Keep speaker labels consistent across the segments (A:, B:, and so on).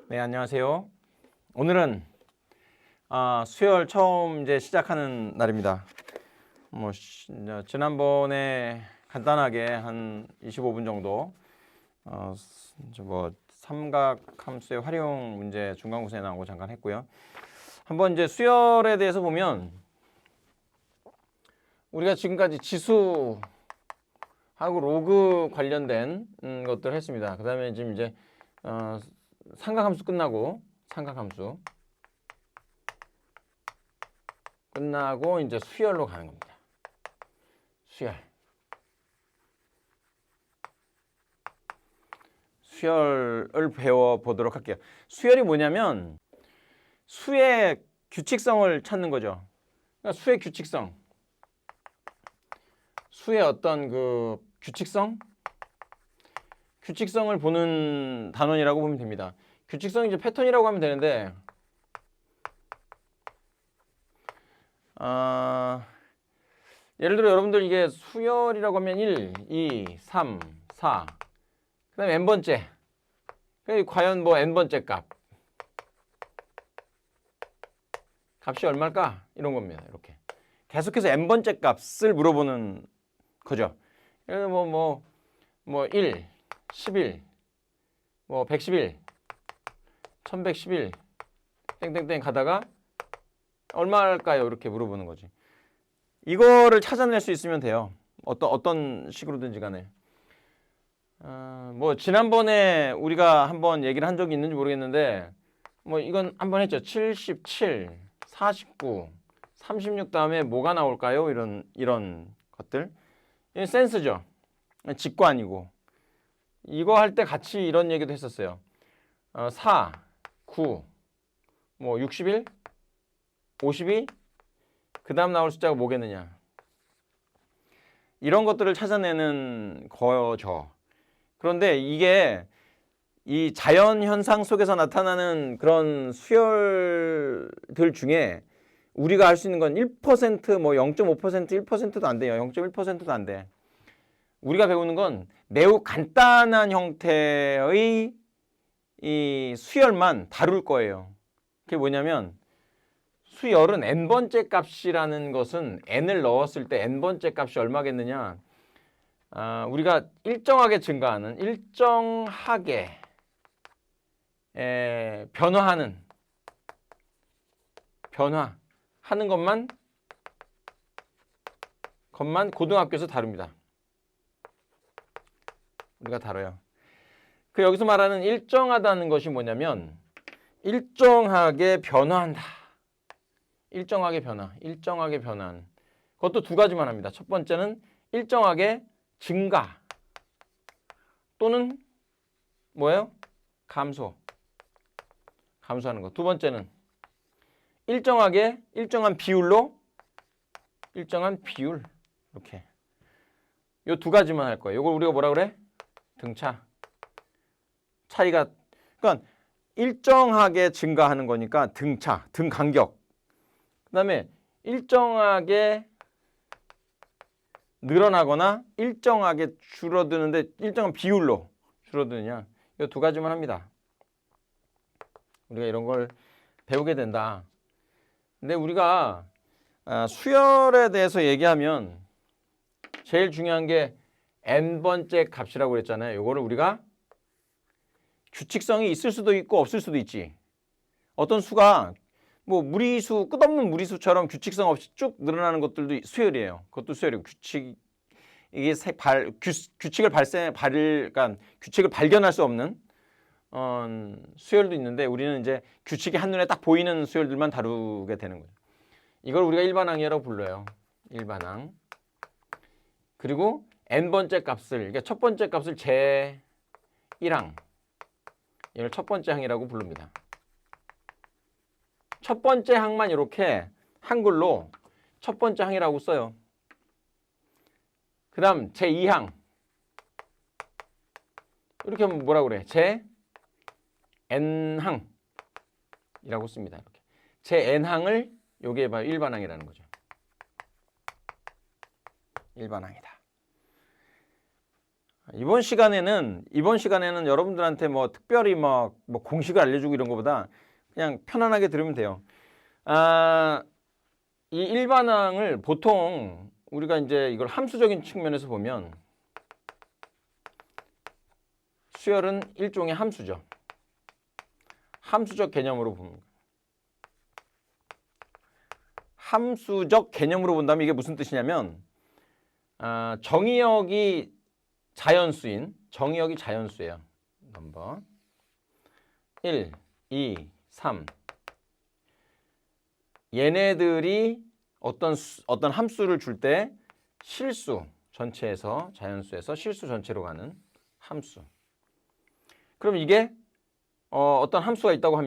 A: 네, 안녕하세요. 오늘은 수열 처음 이제 시작하는 날입니다. 지난번에 간단하게 한 25분 정도 삼각함수의 활용 문제 중간고사에 나오고 잠깐 했고요. 한번 이제 수열에 대해서 보면 우리가 지금까지 지수하고 로그 관련된 것들 했습니다. 그다음에 지금 이제 삼각함수 끝나고 이제 수열로 가는 겁니다. 수열을 배워보도록 할게요. 수열이 뭐냐면 수의 규칙성을 찾는 거죠. 그러니까 수의 규칙성. 수의 어떤 그 규칙성을 보는 단원이라고 보면 됩니다. 규칙성이 이제 패턴이라고 하면 되는데 예를 들어 여러분들 이게 수열이라고 하면 1, 2, 3, 4 그 다음에 n번째 과연 뭐 n번째 값이 얼마일까? 이런 겁니다. 이렇게 계속해서 n번째 값을 물어보는 거죠. 예를 들어 뭐 1, 11, 뭐 111, 1111 땡땡땡 가다가 얼마일까요? 이렇게 물어보는 거지. 이거를 찾아낼 수 있으면 돼요. 어떤 식으로든지 간에. 뭐 지난번에 우리가 한번 얘기를 한 적이 있는지 모르겠는데 뭐 이건 한번 했죠. 77, 49, 36 다음에 뭐가 나올까요? 이런 것들. 이게 센스죠. 직관이고. 이거 할 때 같이 이런 얘기도 했었어요. 4, 9, 뭐 61, 52, 그 다음 나올 숫자가 뭐겠느냐. 이런 것들을 찾아내는 거죠. 그런데 이게 이 자연 현상 속에서 나타나는 그런 수열들 중에 우리가 할 수 있는 건 1%, 뭐 0.5%, 1%도 안 돼요. 0.1%도 안 돼. 우리가 배우는 건 매우 간단한 형태의 이 수열만 다룰 거예요. 그게 뭐냐면 수열은 n번째 값이라는 것은 n을 넣었을 때 n번째 값이 얼마겠느냐. 우리가 일정하게 증가하는, 일정하게 변화하는 것만 고등학교에서 다룹니다. 우리가 다뤄요. 그 여기서 말하는 일정하다는 것이 뭐냐면 일정하게 변화한다. 일정하게 변화하는. 그것도 두 가지만 합니다. 첫 번째는 일정하게 증가 또는 뭐예요? 감소하는 것. 두 번째는 일정한 비율 이렇게. 요 두 가지만 할 거예요. 이걸 우리가 뭐라 그래? 등차. 차이가 그러니까 일정하게 증가하는 거니까 등차, 등 간격. 그다음에 일정하게 늘어나거나 일정하게 줄어드는데 일정한 비율로 줄어드느냐. 이 두 가지만 합니다. 우리가 이런 걸 배우게 된다. 근데 우리가 수열에 대해서 얘기하면 제일 중요한 게 n번째 값이라고 그랬잖아요. 이거를 우리가 규칙성이 있을 수도 있고 없을 수도 있지. 어떤 수가 뭐 무리수, 끝없는 무리수처럼 규칙성 없이 쭉 늘어나는 것들도 수열이에요. 그것도 수열이고 규칙을 발견할 수 없는 수열도 있는데 우리는 이제 규칙이 한눈에 딱 보이는 수열들만 다루게 되는 거예요. 이걸 우리가 일반항이라고 불러요. 일반항. 그리고 n번째 값을, 그러니까 첫 번째 값을 제1항. 이걸 첫 번째 항이라고 부릅니다. 첫 번째 항만 이렇게 한글로 첫 번째 항이라고 써요. 그 다음 제2항. 이렇게 하면 뭐라 그래? 제-n항이라고 씁니다. 이렇게. 제-n항을 요게 봐요. 일반항이라는 거죠. 일반항이다. 이번 시간에는 여러분들한테 뭐 특별히 뭐 공식을 알려주고 이런 것보다 그냥 편안하게 들으면 돼요. 이 일반항을 보통 우리가 이제 이걸 함수적인 측면에서 보면 수열은 일종의 함수죠. 함수적 개념으로 봅니다. 함수적 개념으로 본다면 이게 무슨 뜻이냐면 정의역이 자연수예요. 넘버 1, 2, 3 얘네들이 어떤 함수를 줄 때 실수 전체에서 자연수에서 실수 전체로 가는 함수. 그럼 이게 어떤 함수가 있다고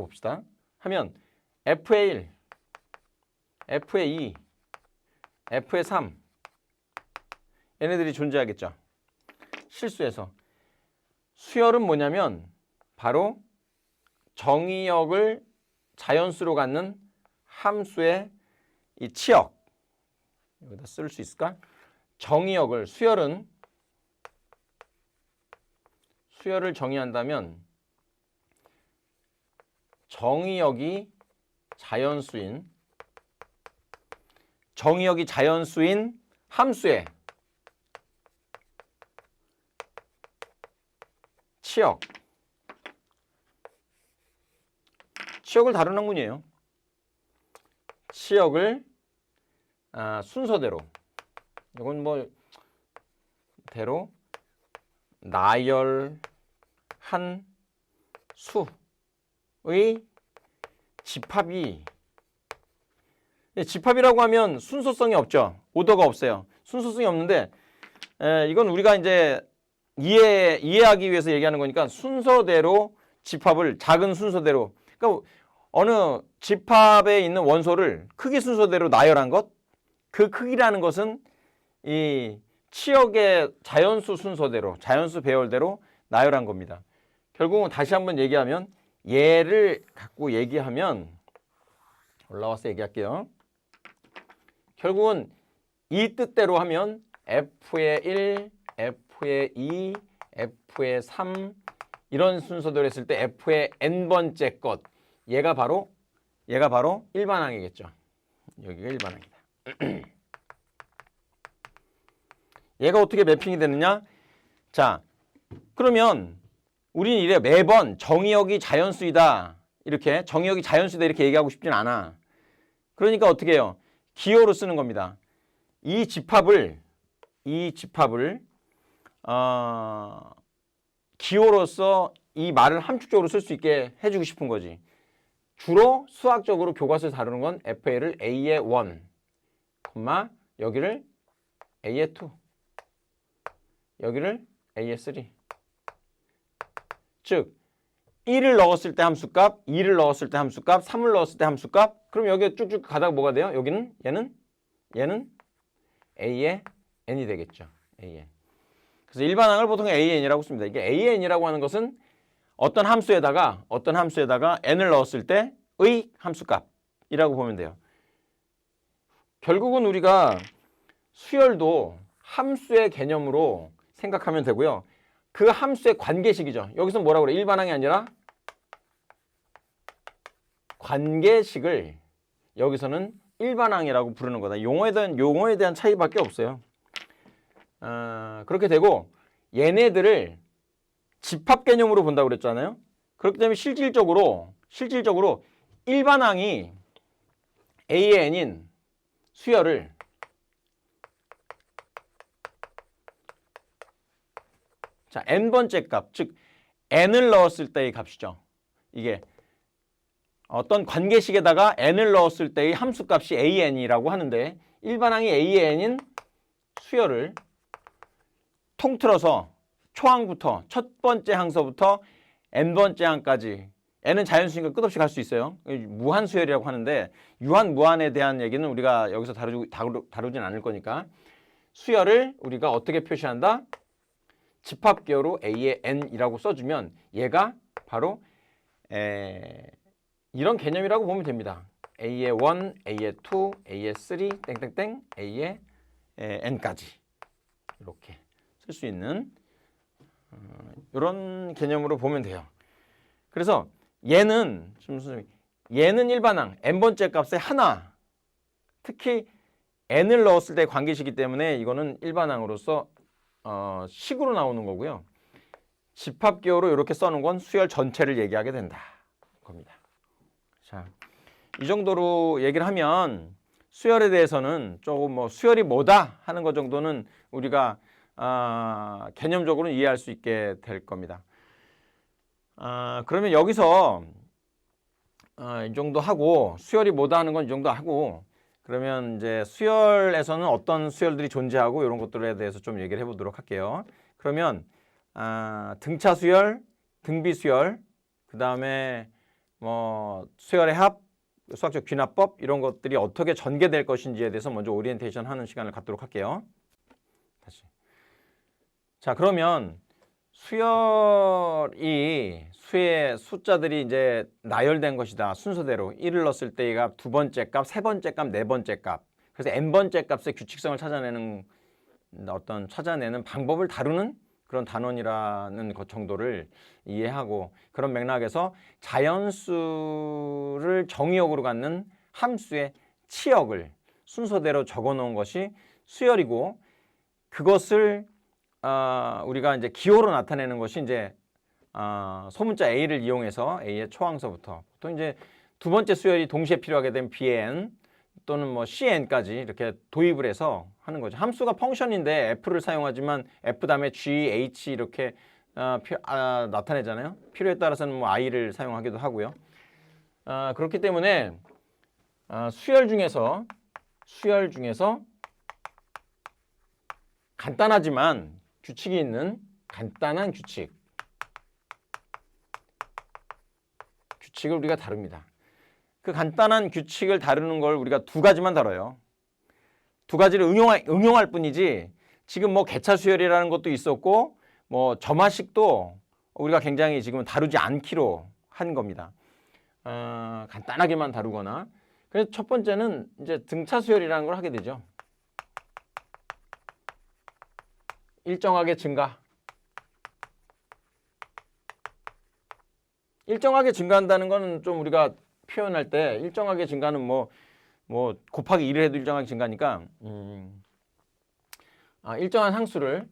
A: 봅시다. 하면 f의 1, f의 2, f의 3 얘네들이 존재하겠죠. 실수에서. 수열은 뭐냐면 바로 정의역을 자연수로 갖는 함수의 이 치역. 여기다 쓸 수 있을까? 정의역을 수열을 정의한다면 정의역이 자연수인 함수의 치역을 다룬 학문이에요. 치역을 순서대로 이건 뭐 대로 나열한 수의 집합이라고 하면 순서성이 없죠. 오더가 없어요. 순서성이 없는데 이건 우리가 이제 이해하기 위해서 얘기하는 거니까 순서대로 집합을 작은 순서대로, 그러니까 어느 집합에 있는 원소를 크기 순서대로 나열한 것, 그 크기라는 것은 이 치역의 자연수 순서대로, 자연수 배열대로 나열한 겁니다. 결국은 다시 한번 얘기하면 얘를 갖고 얘기하면 올라와서 얘기할게요. 결국은 이 뜻대로 하면 F의 1, F의 2, F의 3 이런 순서대로 했을 때 F의 n번째 것, 얘가 바로 일반항이겠죠. 여기가 일반항이다. 얘가 어떻게 매핑이 되느냐? 자, 그러면 우리는 이래 매번 정의역이 자연수이다 이렇게 얘기하고 싶진 않아. 그러니까 어떻게 해요? 기호로 쓰는 겁니다. 이 집합을 기호로서 이 말을 함축적으로 쓸 수 있게 해주고 싶은 거지. 주로 수학적으로 교과서에서 다루는 건 FA를 A의 1, 여기를 A의 2, 여기를 A의 3. 즉 1을 넣었을 때 함수값, 2를 넣었을 때 함수값, 3을 넣었을 때 함수값. 그럼 여기 쭉쭉 가다가 뭐가 돼요? 여기는 얘는 A의 n이 되겠죠. An. 그래서 일반항을 보통 AN이라고 씁니다. 이게 AN이라고 하는 것은 어떤 함수에다가 n을 넣었을 때의 함수값이라고 보면 돼요. 결국은 우리가 수열도 함수의 개념으로 생각하면 되고요. 그 함수의 관계식이죠. 여기서 뭐라고 그래? 일반항이 아니라 관계식을 여기서는 일반항이라고 부르는 거다. 용어에 대한 차이밖에 없어요. 그렇게 되고 얘네들을 집합 개념으로 본다고 그랬잖아요. 그렇기 때문에 실질적으로 일반항이 A의 n인 수열을 자, n번째 값, 즉 n을 넣었을 때의 값이죠. 이게 어떤 관계식에다가 n을 넣었을 때의 함수값이 AN이라고 하는데 일반항이 A의 n인 수열을 통틀어서 초항부터 첫 번째 항서부터 n번째 항까지, n은 자연수니까 끝없이 갈 수 있어요. 무한수열이라고 하는데 유한, 무한에 대한 얘기는 우리가 여기서 다루진 않을 거니까 수열을 우리가 어떻게 표시한다? 집합기호로 A의 n이라고 써주면 얘가 바로 이런 개념이라고 보면 됩니다. A의 1, A의 2, A의 3, 땡땡땡, A의 n까지. 이렇게. 쓸 수 있는 이런 개념으로 보면 돼요. 그래서 얘는 일반항 n번째 값에 하나, 특히 n을 넣었을 때 관계식이기 때문에 이거는 일반항으로서 식으로 나오는 거고요. 집합기호로 이렇게 써놓은 건 수열 전체를 얘기하게 된다 겁니다. 자, 이 정도로 얘기를 하면 수열에 대해서는 조금 뭐 수열이 뭐다 하는 것 정도는 우리가 개념적으로 이해할 수 있게 될 겁니다. 그러면 여기서 이 정도 하고, 수열이 뭐다 하는 건 이 정도 하고, 그러면 이제 수열에서는 어떤 수열들이 존재하고 이런 것들에 대해서 좀 얘기를 해보도록 할게요. 그러면 등차 수열, 등비 수열, 그 다음에 뭐 수열의 합, 수학적 귀납법 이런 것들이 어떻게 전개될 것인지에 대해서 먼저 오리엔테이션 하는 시간을 갖도록 할게요. 다시. 자, 그러면 수열이 수의 숫자들이 이제 나열된 것이다. 순서대로 1을 넣었을 때가 두 번째 값, 세 번째 값, 네 번째 값. 그래서 n번째 값의 규칙성을 찾아내는 방법을 다루는 그런 단원이라는 것 정도를 이해하고, 그런 맥락에서 자연수를 정의역으로 갖는 함수의 치역을 순서대로 적어 놓은 것이 수열이고, 그것을 우리가 이제 기호로 나타내는 것이 이제 소문자 A를 이용해서 A의 초항서부터, 또 이제 두 번째 수열이 동시에 필요하게 된 Bn 또는 뭐 Cn까지 이렇게 도입을 해서 하는 거죠. 함수가 펑션인데 F를 사용하지만 F 다음에 G, H 이렇게 나타내잖아요. 필요에 따라서는 뭐 I를 사용하기도 하고요. 그렇기 때문에 수열 중에서 간단하지만 규칙이 있는 간단한 규칙을 우리가 다룹니다. 그 간단한 규칙을 다루는 걸 우리가 두 가지만 다뤄요. 두 가지를 응용할 뿐이지, 지금 뭐 개차 수열이라는 것도 있었고 뭐 점화식도 우리가 굉장히 지금 다루지 않기로 한 겁니다. 간단하게만 다루거나. 그래서 첫 번째는 이제 등차 수열이라는 걸 하게 되죠. 일정하게 증가한다는 거는 좀 우리가 표현할 때, 일정하게 증가는 뭐 곱하기 1을 해도 일정하게 증가니까 일정한 항수를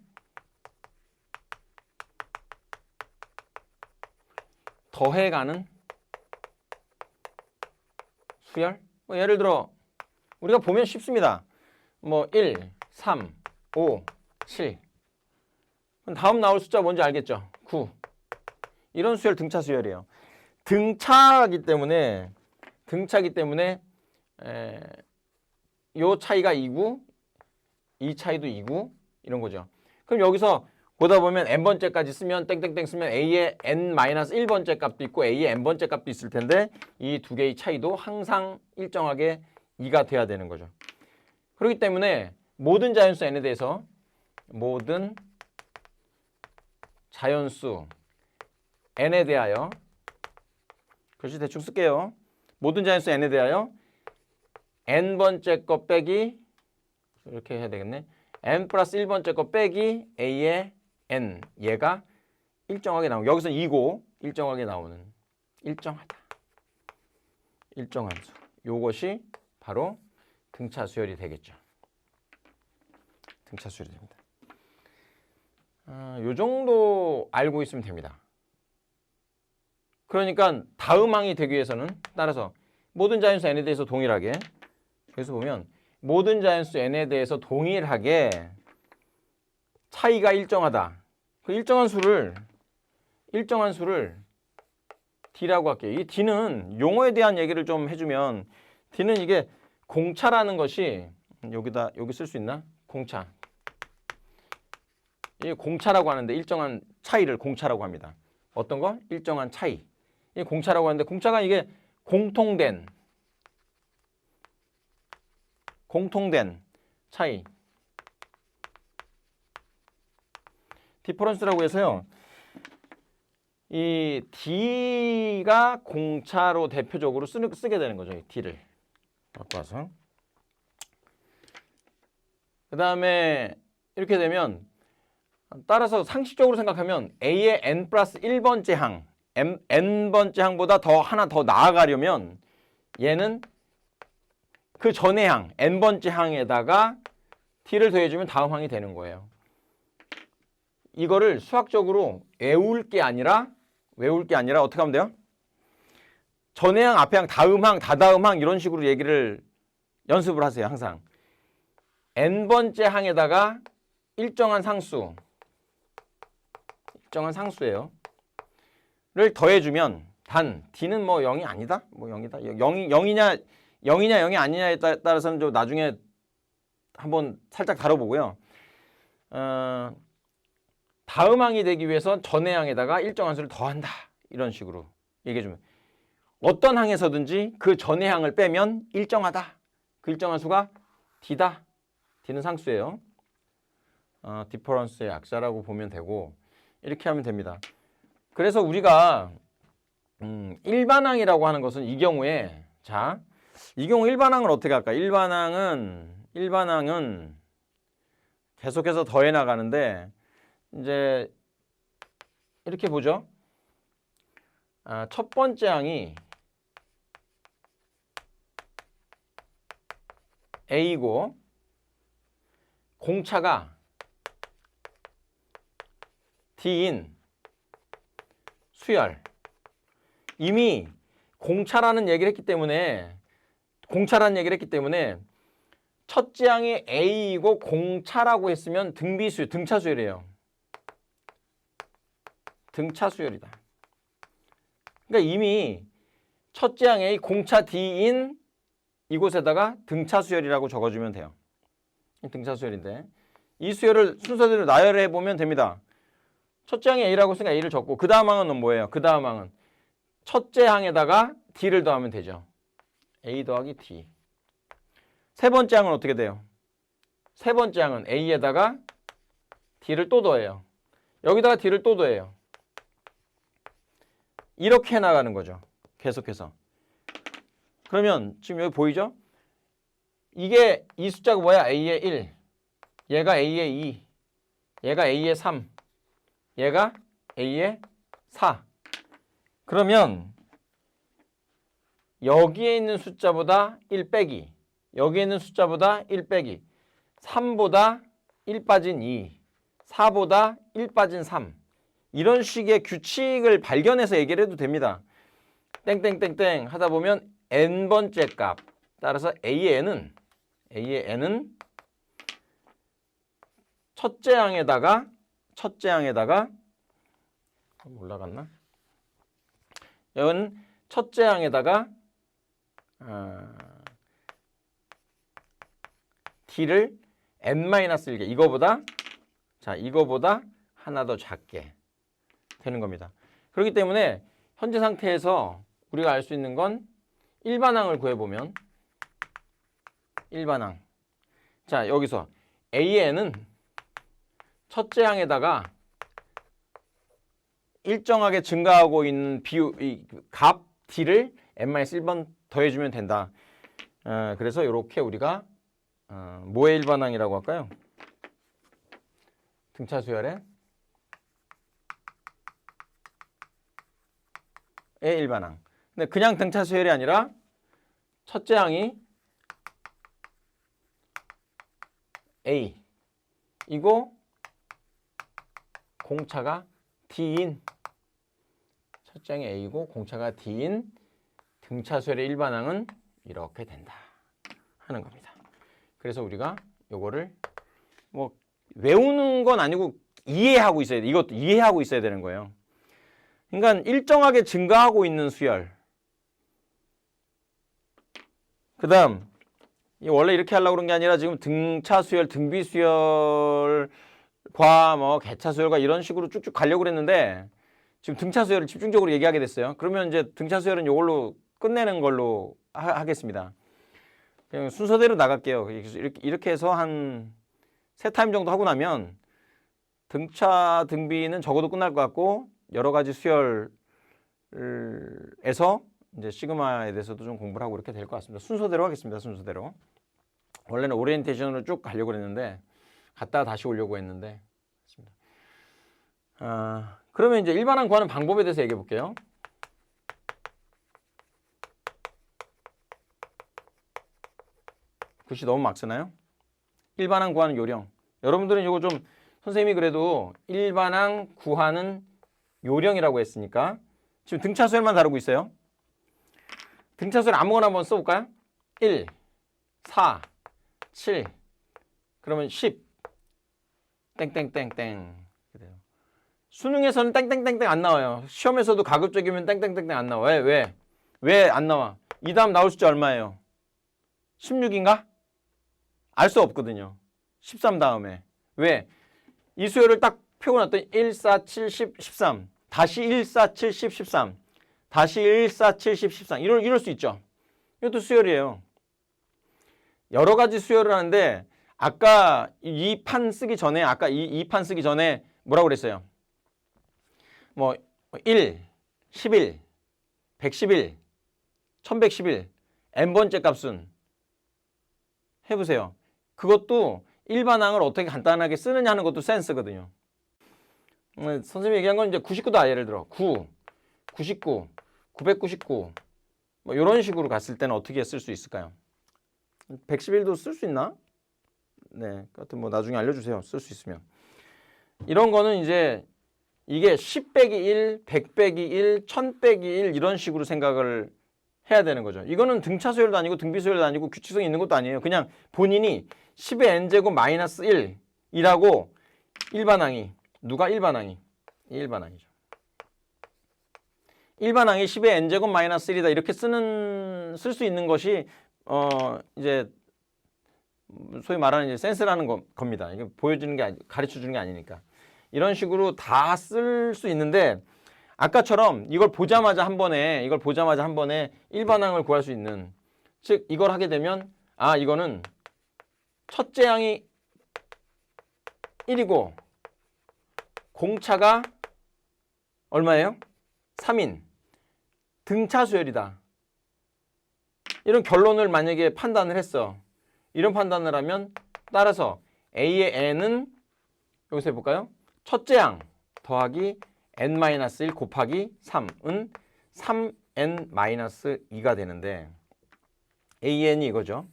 A: 더해가는 수열. 뭐 예를 들어 우리가 보면 쉽습니다. 뭐 1, 3, 5, 7. 다음 나올 숫자 뭔지 알겠죠? 9. 이런 수열 등차 수열이에요. 등차기 때문에 요 차이가 2구, 이 차이도 2구 이런 거죠. 그럼 여기서 보다 보면 n번째까지 쓰면 땡땡땡 쓰면 a의 n-1번째 값도 있고 a의 n번째 값도 있을 텐데, 이 두 개의 차이도 항상 일정하게 2가 돼야 되는 거죠. 그렇기 때문에 모든 자연수 n에 대해서 n에 대하여, 글씨 대충 쓸게요. 모든 자연수 n에 대하여 n번째 거 빼기, 이렇게 해야 되겠네. n 플러스 1번째 거 빼기 a의 n, 얘가 일정하게 나오는, 여기서 2고 일정하게 나오는, 일정하다, 일정한 수, 요것이 바로 등차 수열이 되겠죠. 등차 수열이 됩니다. 요 정도 알고 있으면 됩니다. 그러니까 다음 항이 되기 위해서는, 따라서 모든 자연수 n에 대해서 동일하게, 여기서 보면 모든 자연수 n에 대해서 동일하게 차이가 일정하다. 그 일정한 수를 D라고 할게요. 이 D는 용어에 대한 얘기를 좀 해주면, D는 이게 공차라는 것이, 여기 쓸 수 있나? 공차. 이 공차라고 하는데, 일정한 차이를 공차라고 합니다. 어떤 거? 일정한 차이. 이 공차라고 하는데, 공차가 이게 공통된 차이. 디퍼런스라고 해서요. 이 D가 공차로 대표적으로 쓰게 되는 거죠. 이 D를 바꿔서. 그 다음에 이렇게 되면 따라서 상식적으로 생각하면 A의 n 플러스 1번째 항, n번째 항보다 하나 더 나아가려면 얘는 그 전의 항, n번째 항에다가 t를 더해주면 다음 항이 되는 거예요. 이거를 수학적으로 외울 게 아니라 어떻게 하면 돼요? 전의 항, 앞의 항, 다음 항, 다다음 항 이런 식으로 얘기를 연습을 하세요. 항상. n번째 항에다가 일정한 상수예요. 를 더해주면 단 d는 뭐 0이 아니다. 뭐 0이다. 0이냐 0이 아니냐에 따라서는 좀 나중에 한번 살짝 다뤄보고요. 다음 항이 되기 위해서 전의 항에다가 일정한 수를 더한다. 이런 식으로 얘기해주면 어떤 항에서든지 그 전의 항을 빼면 일정하다. 그 일정한 수가 d다. d는 상수예요. 디퍼런스의 약자라고 보면 되고 이렇게 하면 됩니다. 그래서 우리가 일반항이라고 하는 것은 이 경우에 이 경우 일반항을 어떻게 할까? 일반항은 계속해서 더해 나가는데 이제 이렇게 보죠. 첫 번째 항이 A고 공차가 D인 수열. 이미 공차라는 얘기를 했기 때문에 첫째 항이 A이고 공차라고 했으면 등차수열이에요. 등차수열이다. 그러니까 이미 첫째 항 A 공차 D인 이곳에다가 등차수열이라고 적어주면 돼요. 등차수열인데 이 수열을 순서대로 나열해 보면 됩니다. 첫째 항이 A라고 했으니까 A를 적고 그 다음 항은 뭐예요? 그 다음 항은 첫째 항에다가 D를 더하면 되죠. A 더하기 D. 세 번째 항은 어떻게 돼요? 세 번째 항은 A에다가 D를 또 더해요. 여기다가 D를 또 더해요. 이렇게 해나가는 거죠. 계속해서. 그러면 지금 여기 보이죠? 이게 이 숫자가 뭐야? A의 1. 얘가 A의 2. 얘가 A의 3. 얘가 A의 4. 그러면 여기에 있는 숫자보다 1 빼기, 여기에 있는 숫자보다 1 빼기, 3보다 1 빠진 2, 4보다 1 빠진 3 이런 식의 규칙을 발견해서 얘기를 해도 됩니다. 땡땡땡땡 하다 보면 n번째 값 따라서 A의 n은 첫째 항에다가 올라갔나? 여기는 첫째 항에다가 D를 n-1개 이거보다 하나 더 작게 되는 겁니다. 그렇기 때문에 현재 상태에서 우리가 알 수 있는 건 일반항을 구해보면 일반항. 자, 여기서 A의 n은 첫째 항에다가 일정하게 증가하고 있는 값 D를 n-1번 더해주면 된다. 그래서 이렇게 우리가 뭐의 일반항이라고 할까요? 등차수열의 일반항. 근데 그냥 등차수열이 아니라 첫째 항이 A 이고 공차가 D인 첫째 항이 A고 공차가 D인 등차수열의 일반항은 이렇게 된다 하는 겁니다. 그래서 우리가 요거를 뭐 외우는 건 아니고 이해하고 있어야 돼. 이것도 이해하고 있어야 되는 거예요. 그러니까 일정하게 증가하고 있는 수열. 그다음 원래 이렇게 하려고 그런 게 아니라 지금 등차수열, 등비수열과 뭐 개차수열과 이런 식으로 쭉쭉 가려고 그랬는데 지금 등차수열을 집중적으로 얘기하게 됐어요. 그러면 이제 등차수열은 이걸로 끝내는 걸로 하겠습니다. 그냥 순서대로 나갈게요. 이렇게 해서 한 3타임 정도 하고 나면 등차, 등비는 적어도 끝날 것 같고 여러 가지 수열에서 이제 시그마에 대해서도 좀 공부를 하고 이렇게 될 것 같습니다. 순서대로 하겠습니다. 순서대로. 원래는 오리엔테이션으로 쭉 가려고 했는데 갔다가 다시 오려고 했는데 그러면 이제 일반항 구하는 방법에 대해서 얘기해 볼게요. 글씨 너무 막 쓰나요? 일반항 구하는 요령. 여러분들은 이거 좀 선생님이 그래도 일반항 구하는 요령이라고 했으니까 지금 등차수열만 다루고 있어요. 등차수열 아무거나 한번 써볼까요? 1, 4, 7, 그러면 10, 땡땡땡땡. 수능에서는 땡땡땡땡 안 나와요. 시험에서도 가급적이면 땡땡땡땡 안 나와. 왜 안 나와? 이 다음 나올 숫자 얼마예요? 16인가? 알 수 없거든요. 13 다음에. 왜? 이 수열을 딱 펴고 놨더니 1, 4, 7, 10, 13. 다시 1, 4, 7, 10, 13. 다시 1, 4, 7, 10, 13. 이럴 수 있죠. 이것도 수열이에요. 여러 가지 수열을 하는데 아까 이 판 쓰기 전에 이 판 쓰기 전에 뭐라고 그랬어요? 뭐 1, 11, 111, 1111 n번째 값은 해보세요. 그것도 일반항을 어떻게 간단하게 쓰느냐 하는 것도 센스거든요. 선생님이 얘기한 건 이제 99다. 예를 들어 9, 99, 999 뭐 이런 식으로 갔을 때는 어떻게 쓸 수 있을까요? 111도 쓸 수 있나? 네, 하여튼 뭐 나중에 알려주세요. 쓸 수 있으면. 이런 거는 이제 이게 10 빼기 1, 100 빼기 1, 1000 빼기 1 이런 식으로 생각을 해야 되는 거죠. 이거는 등차수열도 아니고 등비수열도 아니고 규칙성이 있는 것도 아니에요. 그냥 본인이 10의 n제곱 마이너스 1이라고 일반항이 누가 일반항이? 일반항이죠. 일반항이 10의 n제곱 마이너스 1이다 이렇게 쓸 수 있는 것이 이제 소위 말하는 이제 센스라는 겁니다. 이게 보여주는 게 가르쳐 주는 게 아니니까. 이런 식으로 다 쓸 수 있는데 아까처럼 이걸 보자마자 한 번에 일반항을 구할 수 있는, 즉 이걸 하게 되면 이거는 첫째 항이 1이고 공차가 얼마예요? 3인 등차수열이다. 이런 결론을 만약에 판단을 했어. 이런 판단을 하면 따라서 A의 n은 여기서 해볼까요? 첫째 항 더하기 n-1 곱하기 3은 3n-2가 되는데 AN이 이거죠.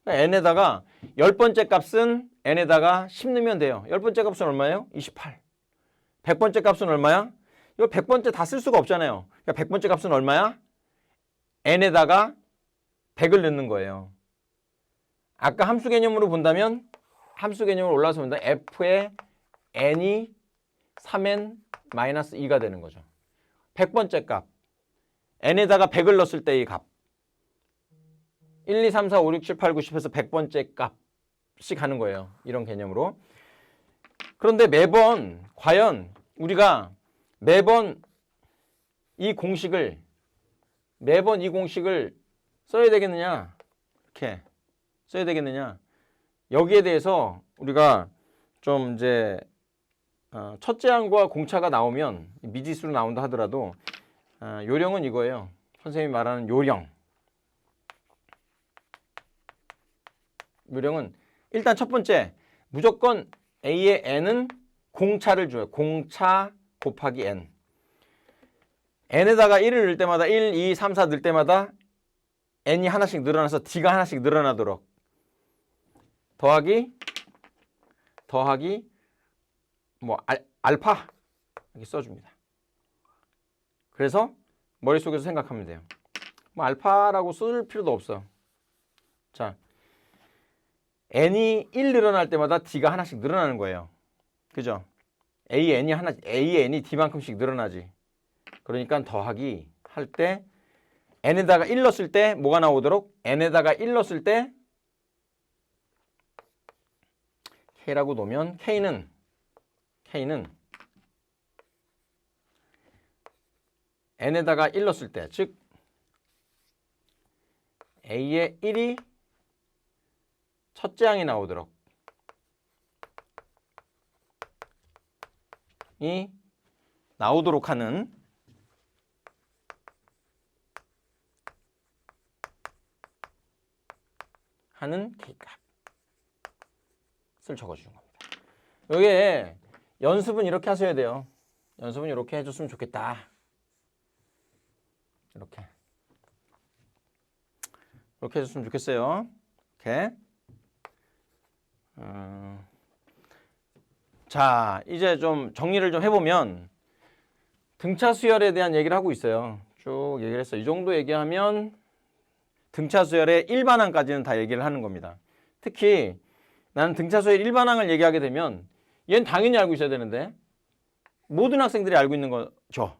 A: 그러니까 n에다가 10번째 값은 n에다가 10 넣으면 돼요. 10번째 값은 얼마예요? 28. 100번째 값은 얼마야? 이거 100번째 다 쓸 수가 없잖아요. 그러니까 100번째 값은 얼마야? n에다가 100을 넣는 거예요. 아까 함수 개념으로 본다면 함수 개념으로 올라서 본다. f의 n이 3n-2가 되는 거죠. 100번째 값. n에다가 100을 넣었을 때의 값. 1, 2, 3, 4, 5, 6, 7, 8, 9, 10에서 100번째 값이 가는 거예요. 이런 개념으로. 그런데 매번 과연 우리가 매번 이 공식을 써야 되겠느냐? 이렇게 써야 되겠느냐? 여기에 대해서 우리가 좀 이제 첫째 항과 공차가 나오면 미지수로 나온다 하더라도 요령은 이거예요. 선생님이 말하는 요령은 일단 첫 번째 무조건 A의 n은 공차를 줘요. 공차 곱하기 n. n에다가 1을 넣을 때마다 1, 2, 3, 4 넣을 때마다 n이 하나씩 늘어나서 d가 하나씩 늘어나도록 더하기 뭐 알파 이렇게 써줍니다. 그래서 머릿속에서 생각하면 돼요. 뭐 알파라고 쓸 필요도 없어. 자, n이 1 늘어날 때마다 d가 하나씩 늘어나는 거예요. 그죠? An이 d만큼씩 늘어나지. 그러니까 더하기 할 때 n에다가 1 넣었을 때 뭐가 나오도록? n에다가 1 넣었을 때 k라고 놓으면 k는 n에다가 1 넣었을 때, 즉 A의 1이 첫째 항이 나오도록 하는 k값을 적어주는 겁니다. 여기에 연습은 이렇게 하셔야 돼요. 연습은 이렇게 해줬으면 좋겠다. 이렇게 해줬으면 좋겠어요. 이렇게. 자, 이제 좀 정리를 좀 해보면 등차 수열에 대한 얘기를 하고 있어요. 쭉 얘기를 했어요. 이 정도 얘기하면 등차 수열의 일반항까지는 다 얘기를 하는 겁니다. 특히 나는 등차 수열 일반항을 얘기하게 되면 얘는 당연히 알고 있어야 되는데 모든 학생들이 알고 있는 거죠.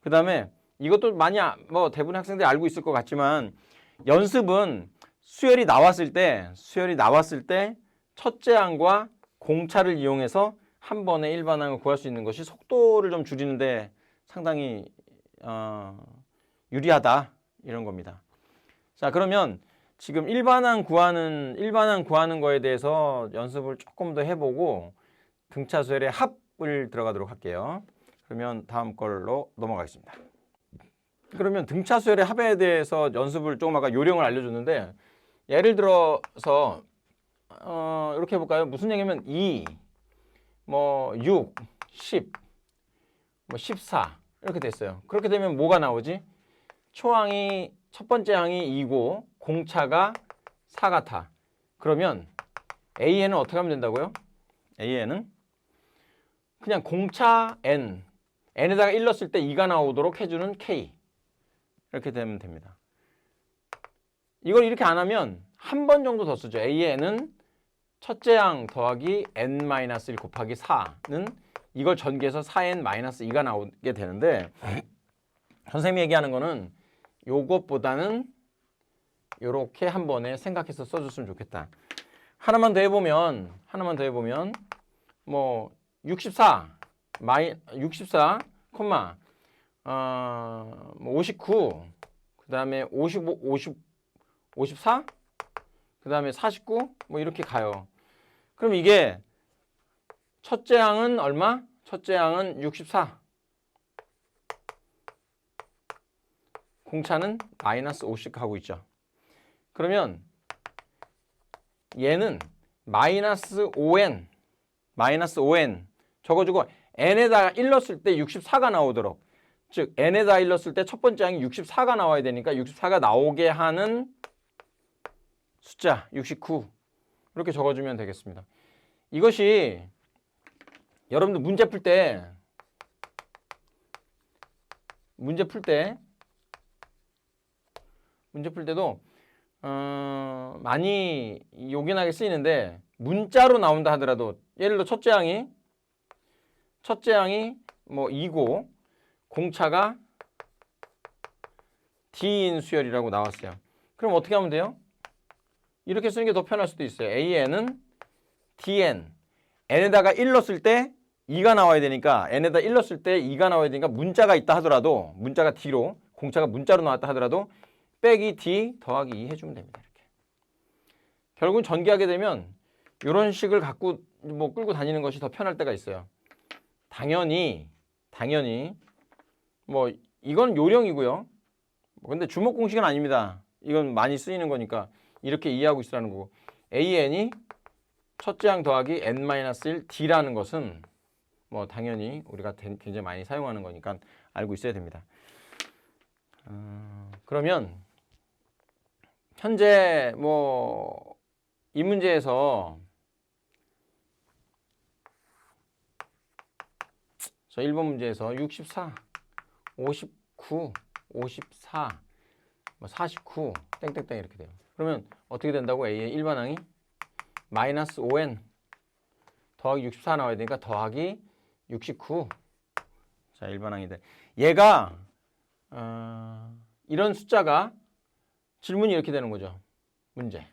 A: 그 다음에 이것도 많이 뭐 대부분 학생들이 알고 있을 것 같지만 연습은 수열이 나왔을 때 첫째 항과 공차를 이용해서 한 번에 일반항을 구할 수 있는 것이 속도를 좀 줄이는데 상당히 유리하다 이런 겁니다. 자, 그러면 지금 일반항 구하는 거에 대해서 연습을 조금 더 해보고 등차 수열의 합을 들어가도록 할게요. 그러면 다음 걸로 넘어가겠습니다. 그러면 등차 수열의 합에 대해서 연습을 조금 아까 요령을 알려줬는데 예를 들어서 이렇게 해볼까요? 무슨 얘기냐면 2, 뭐 6, 10, 뭐 14 이렇게 됐어요. 그렇게 되면 뭐가 나오지? 첫 번째 항이 2고 공차가 4 같아. 그러면 AN은 어떻게 하면 된다고요? AN은 그냥 공차 N에다가 1 넣었을 때 2가 나오도록 해주는 K 이렇게 되면 됩니다. 이걸 이렇게 안 하면 한 번 정도 더 쓰죠. AN은 첫째 항 더하기 N-1 곱하기 4는 이걸 전개해서 4N-2가 나오게 되는데 선생님이 얘기하는 거는 요것보다는 요렇게 한 번에 생각해서 써줬으면 좋겠다. 하나만 더 해보면 뭐 64, 59, 그 다음에 54, 그 다음에 49, 뭐 이렇게 가요. 그럼 이게 첫째 항은 얼마? 첫째 항은 64. 공차는 마이너스 50 가고 있죠. 그러면 얘는 마이너스 5n 적어주고 n에다가 1 넣었을 때 64가 나오도록, 즉 n에다가 1 넣었을 때 첫 번째 항이 64가 나와야 되니까 64가 나오게 하는 숫자 69 이렇게 적어주면 되겠습니다. 이것이 여러분들 문제 풀 때도 많이 요긴하게 쓰이는데 문자로 나온다 하더라도 예를 들어 첫째 항이 뭐 2고 공차가 D인 수열이라고 나왔어요. 그럼 어떻게 하면 돼요? 이렇게 쓰는 게 더 편할 수도 있어요. AN은 DN N에다가 1 넣었을 때 2가 나와야 되니까 N에다 1 넣었을 때 2가 나와야 되니까 문자가 있다 하더라도 문자가 D로 공차가 문자로 나왔다 하더라도 빼기 D 더하기 2 해주면 됩니다. 이렇게. 결국은 전개하게 되면 이런 식을 갖고 뭐 끌고 다니는 것이 더 편할 때가 있어요. 당연히 뭐 이건 요령이고요. 근데 주목 공식은 아닙니다. 이건 많이 쓰이는 거니까 이렇게 이해하고 있으라는 거고 AN이 첫째 항 더하기 N-1 D라는 것은 뭐 당연히 우리가 굉장히 많이 사용하는 거니까 알고 있어야 됩니다. 그러면 현재 뭐 이 문제에서 저 1번 문제에서 64, 59, 54, 49 땡땡땡 이렇게 돼요. 그러면 어떻게 된다고? A의 일반항이 마이너스 5n 더하기 64 나와야 되니까 더하기 69. 자, 일반항이 돼. 얘가 이런 숫자가 질문이 이렇게 되는 거죠. 문제.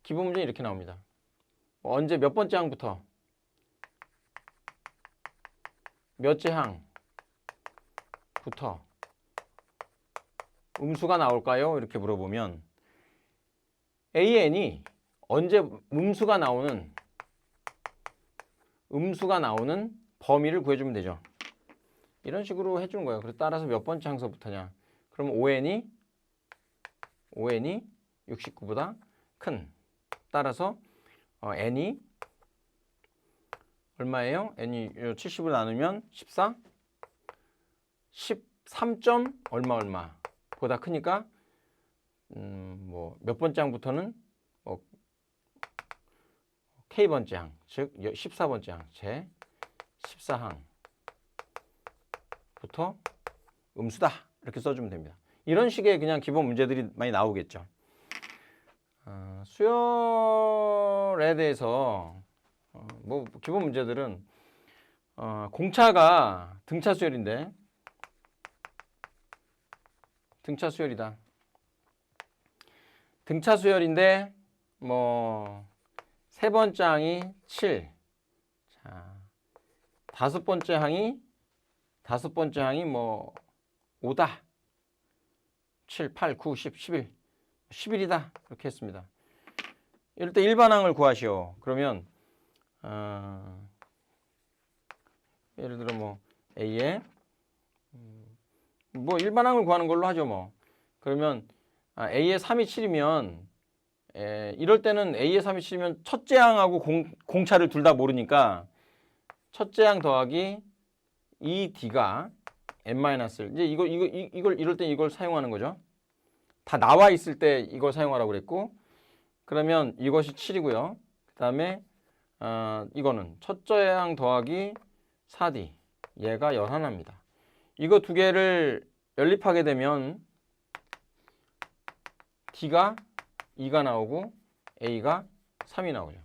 A: 기본 문제 이렇게 나옵니다. 언제 몇 번째 항부터 몇째 항부터 음수가 나올까요? 이렇게 물어보면 AN이 언제 음수가 나오는 범위를 구해주면 되죠. 이런 식으로 해주는 거예요. 그래서 따라서 몇 번째 항서부터냐. 그러면 ON이 69보다 큰. 따라서 N이 얼마예요? n이 70으로 나누면 14? 13점 얼마 보다 크니까 뭐 몇 번째 항부터는 뭐 k번째 항, 즉 14번째 항, 제 14항부터 음수다 이렇게 써주면 됩니다. 이런 식의 그냥 기본 문제들이 많이 나오겠죠. 수열에 대해서 뭐 기본 문제들은 공차가 등차 수열인데 등차 수열이다. 등차 수열인데 뭐 세 번째 항이 7. 자, 다섯 번째 항이 뭐 5다. 7, 8, 9, 10, 11. 11이다. 이렇게 했습니다. 이럴 때 일반항을 구하시오. 그러면 예를 들어 뭐 A에 뭐 일반항을 구하는 걸로 하죠 뭐. 그러면 A의 3이 7이면 이럴 때는 A의 3이 7이면 첫째 항하고 공차를 둘 다 모르니까 첫째 항 더하기 2D가 n-1 이제 이걸 이럴 때 이걸 사용하는 거죠. 다 나와 있을 때 이걸 사용하라고 그랬고 그러면 이것이 7이고요. 그 다음에 이거는 첫째 항 더하기 4D 얘가 11입니다. 이거 두 개를 연립하게 되면 D가 2가 나오고 A가 3이 나오죠.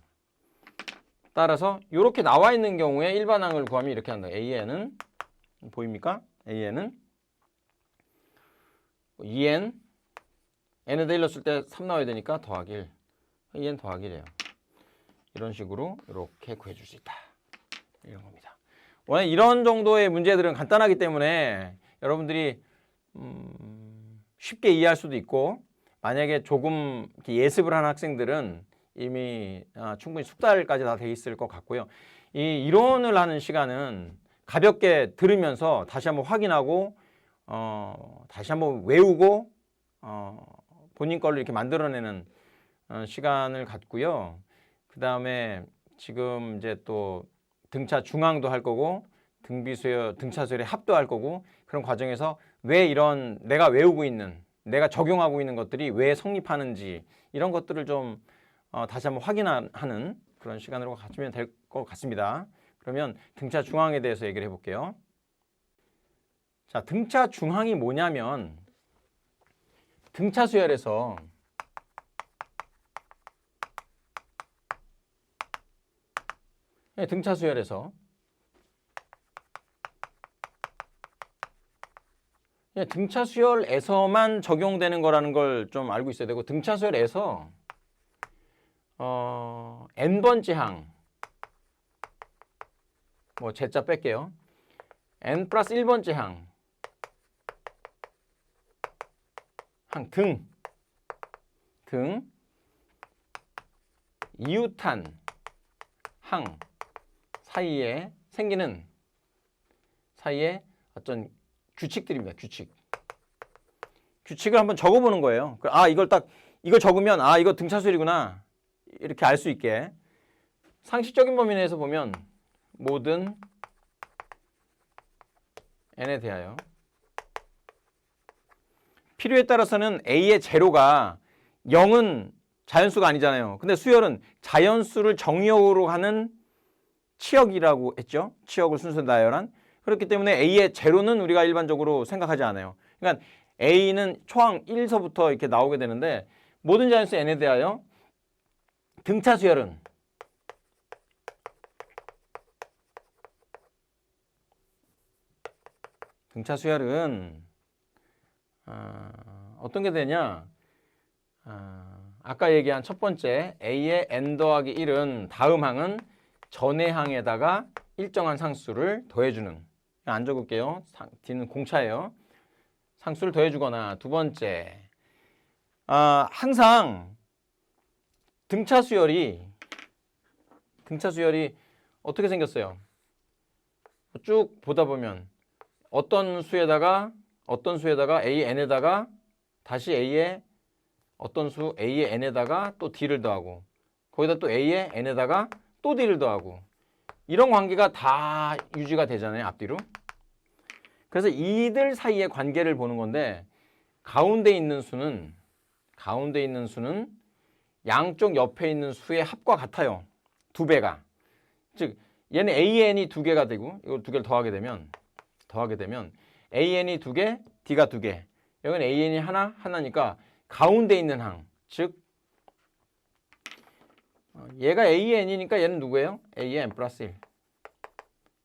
A: 따라서 이렇게 나와 있는 경우에 일반항을 구하면 이렇게 한다. A에는 보입니까? A에는 2n n에다 1 넣었을 때 3 나와야 되니까 더하기 1 2n 더하기 1이에요. 이런 식으로 이렇게 구해줄 수 있다. 이런 겁니다. 원래 이런 정도의 문제들은 간단하기 때문에 여러분들이 쉽게 이해할 수도 있고 만약에 조금 예습을 한 학생들은 이미 충분히 숙달까지 다 돼 있을 것 같고요. 이 이론을 하는 시간은 가볍게 들으면서 다시 한번 확인하고 다시 한번 외우고 본인 걸로 이렇게 만들어내는 시간을 갖고요. 그 다음에 지금 이제 또 등차 중항도 할 거고 등비수열, 등차 수열의 합도 할 거고 그런 과정에서 왜 이런 내가 외우고 있는 내가 적용하고 있는 것들이 왜 성립하는지 이런 것들을 좀 다시 한번 확인하는 그런 시간으로 가지면 될 것 같습니다. 그러면 등차 중항에 대해서 얘기를 해볼게요. 자, 등차 중항이 뭐냐면 등차 수열에서 등차 수열에서 등차 수열에서만 적용되는 거라는 걸 좀 알고 있어야 되고 등차 수열에서 n번째 항 뭐 제자 뺄게요. n 플러스 1번째 항 등 이웃한 항 사이에 생기는 사이에 어떤 규칙들입니다. 규칙을 한번 적어보는 거예요. 이걸 적으면 이거 등차 수열이구나 이렇게 알 수 있게 상식적인 범위 내에서 보면 모든 n에 대하여 필요에 따라서는 a의 제로가 0은 자연수가 아니잖아요. 근데 수열은 자연수를 정의역으로 하는 치역이라고 했죠. 치역을 순서 나열한. 그렇기 때문에 a의 제로는 우리가 일반적으로 생각하지 않아요. 그러니까 a는 초항 1서부터 이렇게 나오게 되는데 모든 자연수 n에 대하여 등차 수열은 어떤 게 되냐? 아까 얘기한 첫 번째 a의 n 더하기 1은 다음 항은 전의 항에다가 일정한 상수를 더해주는 안 적을게요. D는 공차예요. 상수를 더해주거나 두 번째 항상 등차 수열이 어떻게 생겼어요? 쭉 보다 보면 어떤 수에다가 a n에다가 다시 a의 어떤 수 a의 n에다가 또 d를 더하고 거기다 또 a의 n에다가 또 d를 더하고 이런 관계가 다 유지가 되잖아요, 앞뒤로. 그래서 이들 사이의 관계를 보는 건데 가운데 있는 수는 양쪽 옆에 있는 수의 합과 같아요. 2배가. 즉 얘는 AN이 2개가 되고 이거 2개를 더하게 되면 AN이 2개, D가 2개. 여기는 AN이 하나니까 가운데 있는 항. 즉 얘가 AN이니까 얘는 누구예요? AN 플러스 1.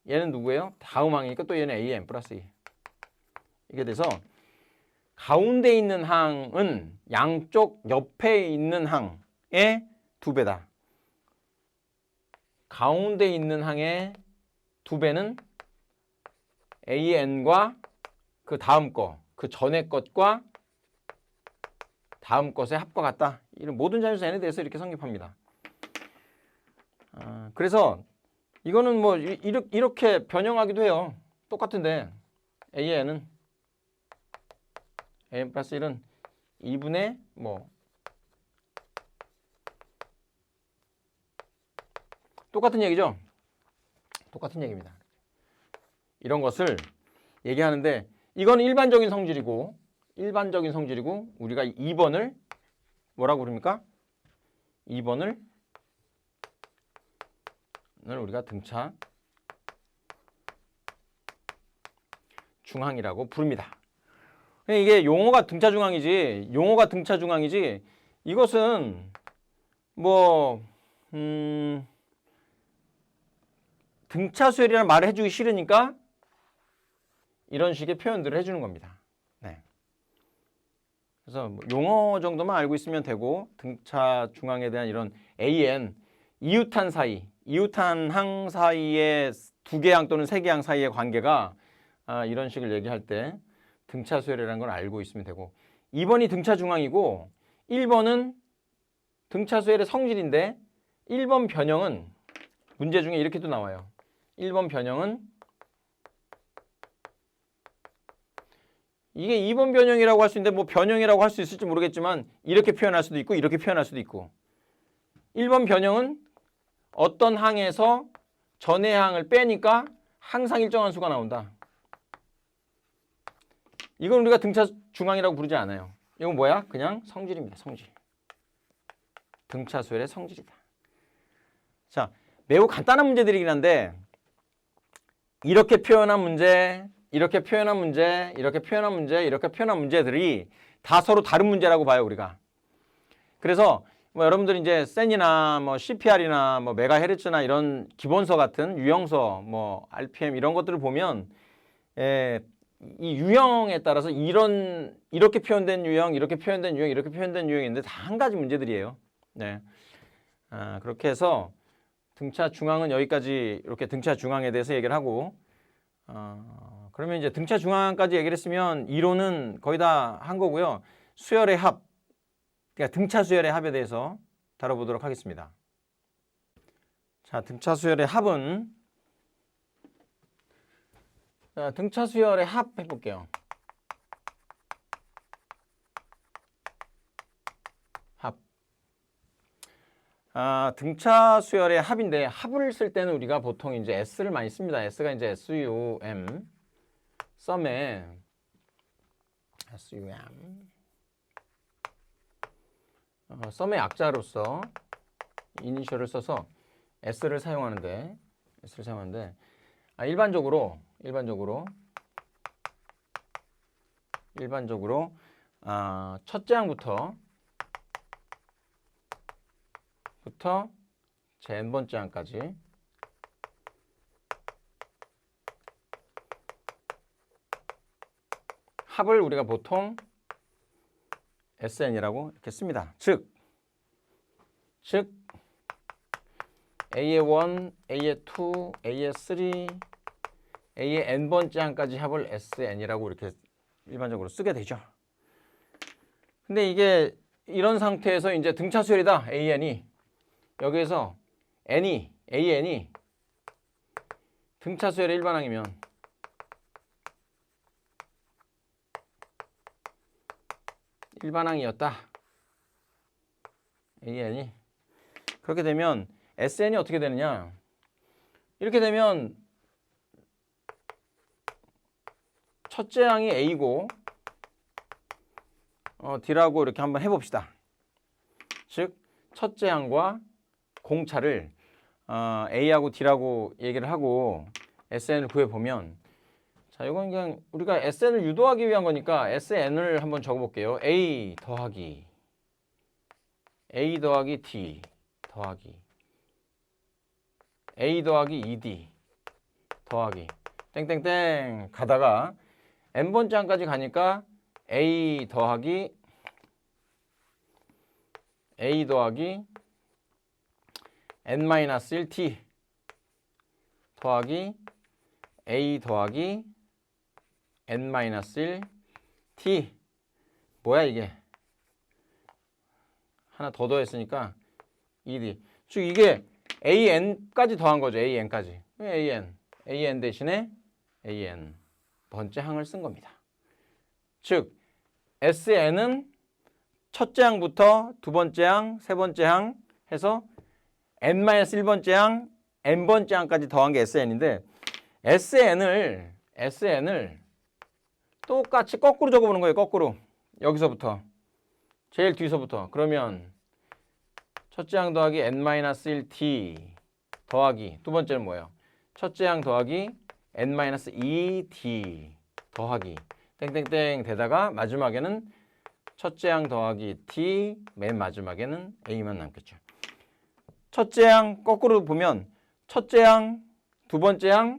A: 얘는 누구예요? 다음 항이니까 또 얘는 AN 플러스 2. 이게 돼서 가운데 있는 항은 양쪽 옆에 있는 항의 2배다. 가운데 있는 항의 2배는 AN과 그 다음 거, 그 전에 것과 다음 것의 합과 같다. 이런 모든 자연수 n에 대해서 이렇게 성립합니다. 그래서 이거는 뭐 이렇게 변형하기도 해요. 똑같은데 AN은 AN 플러스 1은 2분의 뭐 똑같은 얘기죠. 똑같은 얘기입니다. 이런 것을 얘기하는데 이건 일반적인 성질이고 우리가 2번을 뭐라고 부릅니까? 2번을 우리가 등차 중항이라고 부릅니다. 이게 용어가 등차 중항이지 이것은 뭐 등차 수열이라는 말을 해주기 싫으니까 이런 식의 표현들을 해주는 겁니다. 네. 그래서 뭐 용어 정도만 알고 있으면 되고 등차 중항에 대한 이런 AN 이웃한 항 사이의 2개 항 또는 3개 항 사이의 관계가 이런 식을 얘기할 때 등차 수열이라는 걸 알고 있으면 되고 2번이 등차 중항이고 1번은 등차 수열의 성질인데 1번 변형은 문제 중에 이렇게도 나와요. 1번 변형은 이게 2번 변형이라고 할 수 있는데 뭐 변형이라고 할 수 있을지 모르겠지만 이렇게 표현할 수도 있고 이렇게 표현할 수도 있고 1번 변형은 어떤 항에서 전의 항을 빼니까 항상 일정한 수가 나온다. 이건 우리가 등차 중항이라고 부르지 않아요. 이건 뭐야? 그냥 성질입니다. 성질. 등차 수열의 성질이다. 자, 매우 간단한 문제들이긴 한데 이렇게 표현한 문제, 이렇게 표현한 문제들이 다 서로 다른 문제라고 봐요, 우리가. 그래서 뭐 여러분들이 이제 센이나 뭐 CPR이나 뭐 메가헤르츠나 이런 기본서 같은 유형서, 뭐 RPM 이런 것들을 보면 이 유형에 따라서 이렇게 표현된 유형, 이렇게 표현된 유형인데 다 한 가지 문제들이에요. 네. 그렇게 해서 등차 중항은 여기까지 이렇게 등차 중항에 대해서 얘기를 하고 그러면 이제 등차 중항까지 얘기를 했으면 이론은 거의 다 한 거고요. 수열의 합, 그러니까 등차 수열의 합에 대해서 다뤄보도록 하겠습니다. 자, 등차 수열의 합은 등차 수열의 합 해볼게요. 합. 등차 수열의 합인데 합을 쓸 때는 우리가 보통 이제 S를 많이 씁니다. S가 이제 SUM, 썸의 SUM, 썸의 약자로서 이니셜을 써서 S를 사용하는데 일반적으로 첫째 항부터 제 n번째 항까지 합을 우리가 보통 SN이라고 이렇게 씁니다. 즉 A의 1, A의 2, A의 3, A의 n번째 항까지 합을 SN이라고 이렇게 일반적으로 쓰게 되죠. 근데 이게 이런 상태에서 이제 등차 수열이다. AN이 여기에서 AN이 등차 수열의 일반항이면 일반항이었다. AN이 그렇게 되면 SN이 어떻게 되느냐? 이렇게 되면 첫째 항이 A고 D라고 이렇게 한번 해봅시다. 즉 첫째 항과 공차를 A하고 D라고 얘기를 하고 SN을 구해보면, 자, 이건 그냥 우리가 SN을 유도하기 위한 거니까 SN을 한번 적어볼게요. A 더하기 D 더하기 A 더하기 2D 더하기 땡땡땡 가다가 n번째 항까지 가니까 A 더하기 n-1t 더하기 A 더하기 n-1t. 뭐야 이게? 하나 더 더했으니까 2d. 즉 이게 an까지 더한 거죠. an까지. an 대신에 an 번째 항을 쓴 겁니다. 즉 SN은 첫째 항부터 두 번째 항, 세 번째 항 해서 n-1번째 항, n번째 항까지 더한 게 SN인데, SN을 똑같이 거꾸로 적어보는 거예요. 거꾸로. 여기서부터. 제일 뒤서부터. 그러면 첫째 항 더하기 n-1t 더하기 두 번째는 뭐예요? 첫째 항 더하기 n-2t 더하기 땡땡땡 되다가 마지막에는 첫째 항 더하기 t, 맨 마지막에는 a만 남겠죠. 첫째 항 거꾸로 보면 첫째 항, 두 번째 항,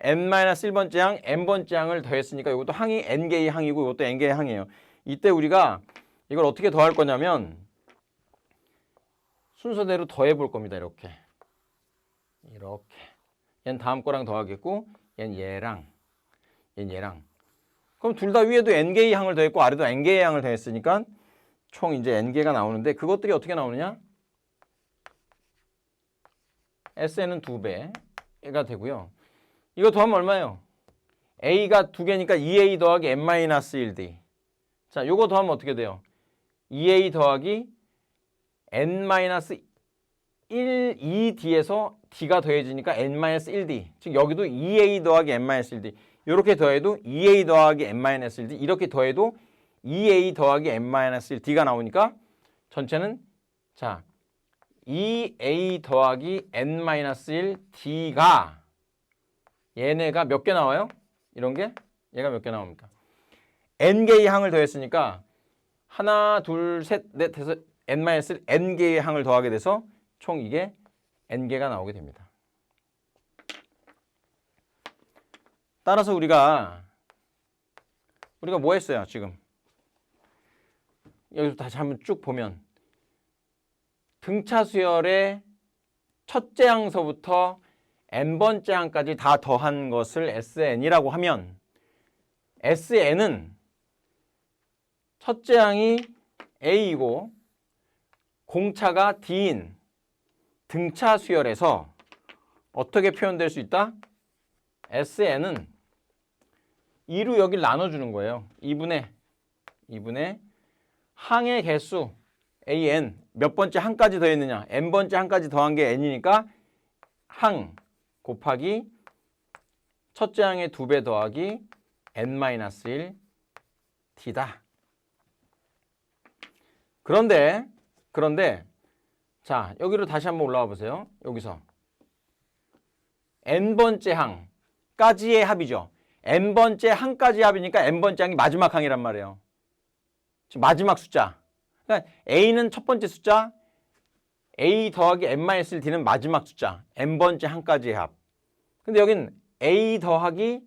A: n-1번째 항, n번째 항을 더했으니까 이것도 항이 n개의 항이고 이것도 n개의 항이에요. 이때 우리가 이걸 어떻게 더할 거냐면 순서대로 더해 볼 겁니다. 이렇게. 얘는 다음 거랑 더하겠고 얘는 얘랑 그럼 둘 다 위에도 n개의 항을 더했고 아래도 n개의 항을 더했으니까 총 이제 n개가 나오는데, 그것들이 어떻게 나오느냐? SN은 2배가 되고요. 이거 더하면 얼마예요? A가 2개니까 2A 더하기 n-1D. 자, 요거 더하면 어떻게 돼요? 2A 더하기 n-1, 2D에서 D가 더해지니까 n-1D. 즉 여기도 2A 더하기 n-1D. 이렇게 더해도 2A 더하기 n-1D. 이렇게 더해도 2A 더하기 n-1D가 나오니까 전체는 자 2A 더하기 n-1D가 얘네가 몇 개 나와요? 이런 게? 얘가 몇 개 나옵니까? n개의 항을 더했으니까 하나, 둘, 셋, 넷 해서 n-n개의 항을 더하게 돼서 총 이게 n개가 나오게 됩니다. 따라서 우리가 뭐 했어요? 지금 여기서 다시 한번 쭉 보면 등차 수열의 첫째 항서부터 n번째 항까지 다 더한 것을 SN이라고 하면, SN은 첫째 항이 A이고 공차가 D인 등차 수열에서 어떻게 표현될 수 있다? SN은 2로 여기를 나눠주는 거예요. 2분의 항의 개수 AN, 몇 번째 항까지 더했느냐? n번째 항까지 더한 게 n이니까 항 곱하기 첫째 항의 2배 더하기 n-1 D다. 그런데 자, 여기로 다시 한번 올라와 보세요. 여기서 n번째 항까지의 합이죠. n번째 항까지 합이니까 n번째 항이 마지막 항이란 말이에요. 지금 마지막 숫자. 그러니까 A는 첫 번째 숫자, A 더하기 n-1D는 마지막 숫자, n번째 항까지의 합. 근데 여긴 A 더하기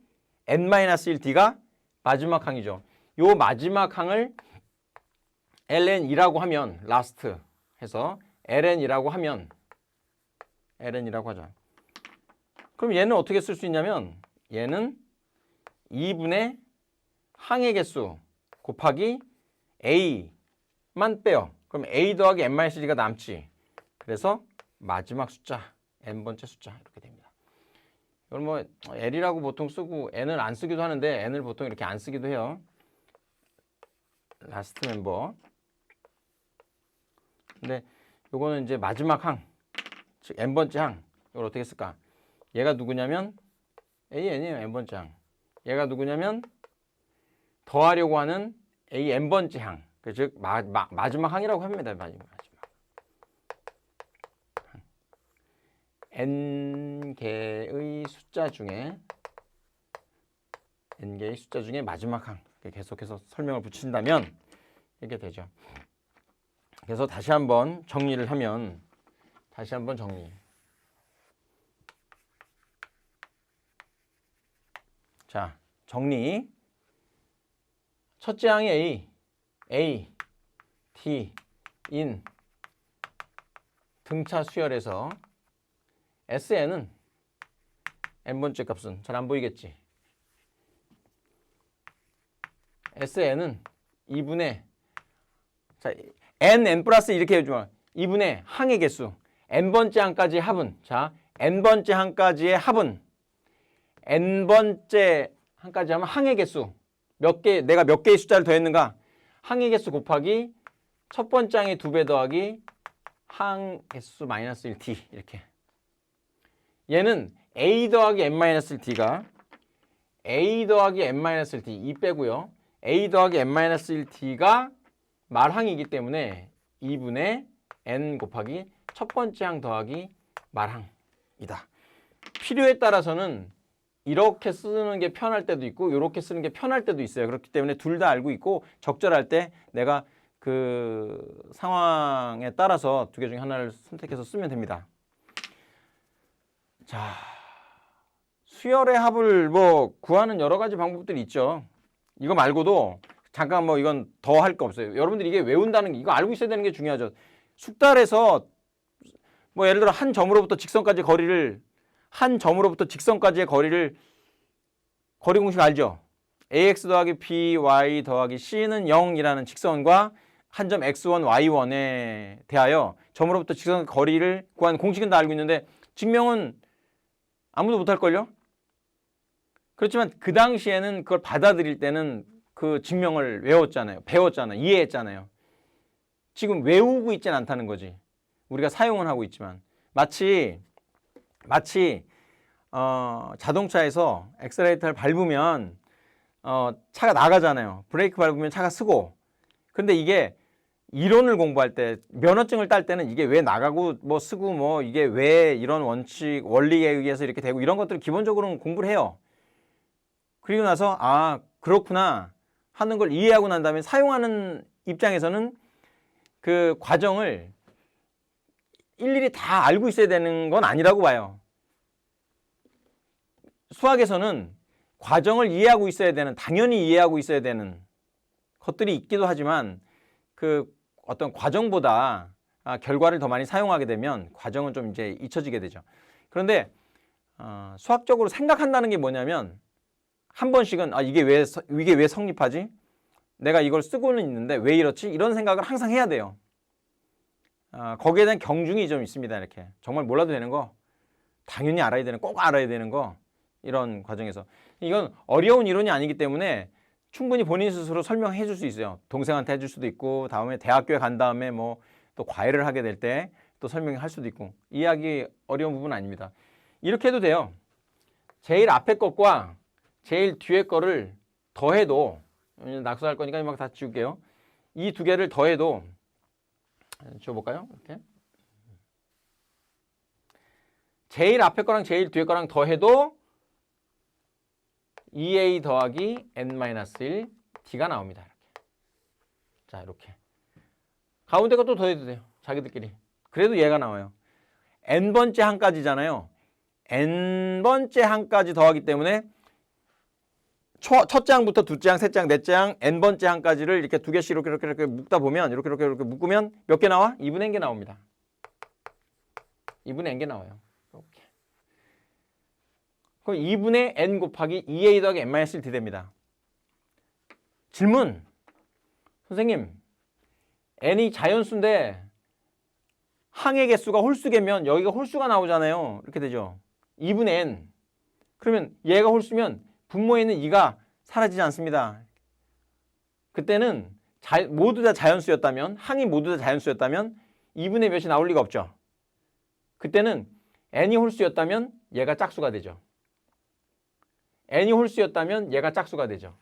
A: n-1D가 마지막 항이죠. 요 마지막 항을 ln이라고 하면, last 해서 ln이라고 하면, ln이라고 하자. 그럼 얘는 어떻게 쓸 수 있냐면, 얘는 2분의 항의 개수 곱하기 A만 빼요. 그럼 A 더하기 n-D가 남지. 그래서 마지막 숫자, n번째 숫자 이렇게 됩니다. 이걸 뭐 L이라고 보통 쓰고 n을 안 쓰기도 하는데 n을 보통 이렇게 안 쓰기도 해요. 라스트 멤버. 근데 요거는 이제 마지막 항, 즉 n번째 항. 이걸 어떻게 쓸까? 얘가 누구냐면 AN이에요. n번째 항. 얘가 누구냐면 더하려고 하는 AN번째 항. 즉 마지막 항이라고 합니다. 마지막. n개의 숫자 중에 마지막 항. 계속해서 설명을 붙인다면 이렇게 되죠. 그래서 다시 한번 정리를 하면 자, 정리. 첫째 항이 A, T, in 등차 수열에서 SN은 n번째 값은 잘 안 보이겠지? SN은 2분의 자, n 플러스 이렇게 해주면 2분의 항의 개수 n번째 항까지의 합은 자, n번째 항까지의 합은 n번째 항까지 하면 항의 개수 내가 몇 개의 숫자를 더했는가? 항의 개수 곱하기 첫 번째 항의 2배 더하기 항 개수 마이너스 1t 이렇게. 얘는 a 더하기 n-1t가 a 더하기 n-1t 2 빼고요. a 더하기 n-1t가 말항이기 때문에 2분의 n 곱하기 첫 번째 항 더하기 말항이다. 필요에 따라서는 이렇게 쓰는 게 편할 때도 있고 이렇게 쓰는 게 편할 때도 있어요. 그렇기 때문에 둘 다 알고 있고 적절할 때 내가 그 상황에 따라서 두 개 중에 하나를 선택해서 쓰면 됩니다. 자, 수열의 합을 뭐 구하는 여러 가지 방법들이 있죠. 이거 말고도 잠깐 뭐 이건 더 할 거 없어요. 여러분들이 이게 외운다는 게 이거 알고 있어야 되는 게 중요하죠. 숙달에서 뭐 예를 들어 한 점으로부터 직선까지의 거리 공식 알죠? ax 더하기 by 더하기 c는 0이라는 직선과 한 점 x1, y1에 대하여 점으로부터 직선 거리를 구하는 공식은 다 알고 있는데 증명은 아무도 못할걸요? 그렇지만 그 당시에는 그걸 받아들일 때는 그 증명을 배웠잖아요. 이해했잖아요. 지금 외우고 있진 않다는 거지. 우리가 사용은 하고 있지만 마치 자동차에서 엑셀레이터를 밟으면 차가 나가잖아요. 브레이크 밟으면 차가 쓰고. 근데 이게 이론을 공부할 때 면허증을 딸 때는 이게 왜 나가고 뭐 쓰고 뭐 이게 왜 이런 원리에 의해서 이렇게 되고 이런 것들을 기본적으로는 공부를 해요. 그리고 나서 아 그렇구나 하는 걸 이해하고 난 다음에 사용하는 입장에서는 그 과정을 일일이 다 알고 있어야 되는 건 아니라고 봐요. 수학에서는 과정을 이해하고 있어야 되는, 당연히 이해하고 있어야 되는 것들이 있기도 하지만 그 어떤 과정보다 결과를 더 많이 사용하게 되면 과정은 좀 이제 잊혀지게 되죠. 그런데 수학적으로 생각한다는 게 뭐냐면 한 번씩은 이게 왜 성립하지? 내가 이걸 쓰고는 있는데 왜 이렇지? 이런 생각을 항상 해야 돼요. 거기에 대한 경중이 좀 있습니다. 이렇게 정말 몰라도 되는 거, 당연히 알아야 되는, 꼭 알아야 되는 거 이런 과정에서 이건 어려운 이론이 아니기 때문에 충분히 본인 스스로 설명해 줄 수 있어요. 동생한테 해줄 수도 있고 다음에 대학교에 간 다음에 뭐 또 과외를 하게 될 때 또 설명할 수도 있고 이해하기 어려운 부분은 아닙니다. 이렇게 해도 돼요. 제일 앞에 것과 제일 뒤에 거를 더해도 낙서할 거니까 막 다 지울게요. 이 두 개를 더해도 지워볼까요? 이렇게 제일 앞에 거랑 제일 뒤에 거랑 더해도 2a 더하기 n-1 t가 나옵니다. 이렇게. 자, 이렇게. 가운데 것도 더해도 돼요. 자기들끼리. 그래도 얘가 나와요. n번째 항까지잖아요. n번째 항까지 더하기 때문에 첫째 항부터 둘째 항, 셋째 항, 넷째 항, n번째 항까지를 이렇게 두 개씩 이렇게 묶다 보면 이렇게 묶으면 몇 개 나와? 2분의 n개 나옵니다. 2분의 n개 나와요. 이렇게. 그럼 2분의 n 곱하기 2a 더하기 n-1t 됩니다. 질문. 선생님, n이 자연수인데 항의 개수가 홀수개면 여기가 홀수가 나오잖아요. 이렇게 되죠. 2분의 n. 그러면 얘가 홀수면 분모에 있는 2가 사라지지 않습니다. 그때는 모두 다 자연수였다면, 항이 모두 다 자연수였다면 2분의 몇이 나올 리가 없죠. 그때는 n이 홀수였다면 얘가 짝수가 되죠. n이 홀수였다면 얘가 짝수가 되죠.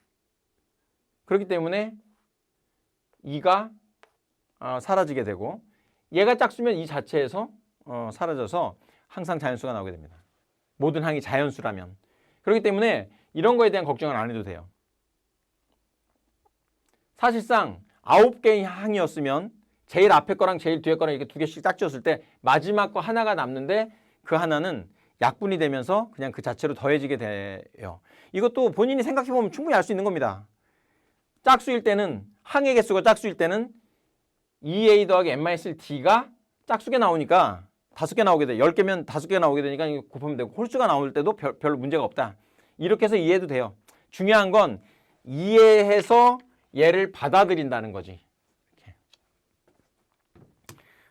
A: 그렇기 때문에 2가 사라지게 되고 얘가 짝수면 이 자체에서 사라져서 항상 자연수가 나오게 됩니다. 모든 항이 자연수라면. 그렇기 때문에 이런 거에 대한 걱정은 안 해도 돼요. 사실상 9개의 항이었으면 제일 앞에 거랑 제일 뒤에 거랑 이렇게 2개씩 짝지었을 때 마지막 거 하나가 남는데 그 하나는 약분이 되면서 그냥 그 자체로 더해지게 돼요. 이것도 본인이 생각해보면 충분히 알 수 있는 겁니다. 짝수일 때는 항의 개수가 짝수일 때는 2a 더하기 n-1d가 짝수게 나오니까 5개 나오게 돼. 10개면 5개 나오게 되니까 이거 곱하면 되고 홀수가 나올 때도 별 문제가 없다. 이렇게 해서 이해해도 돼요. 중요한 건 이해해서 얘를 받아들인다는 거지. 이렇게.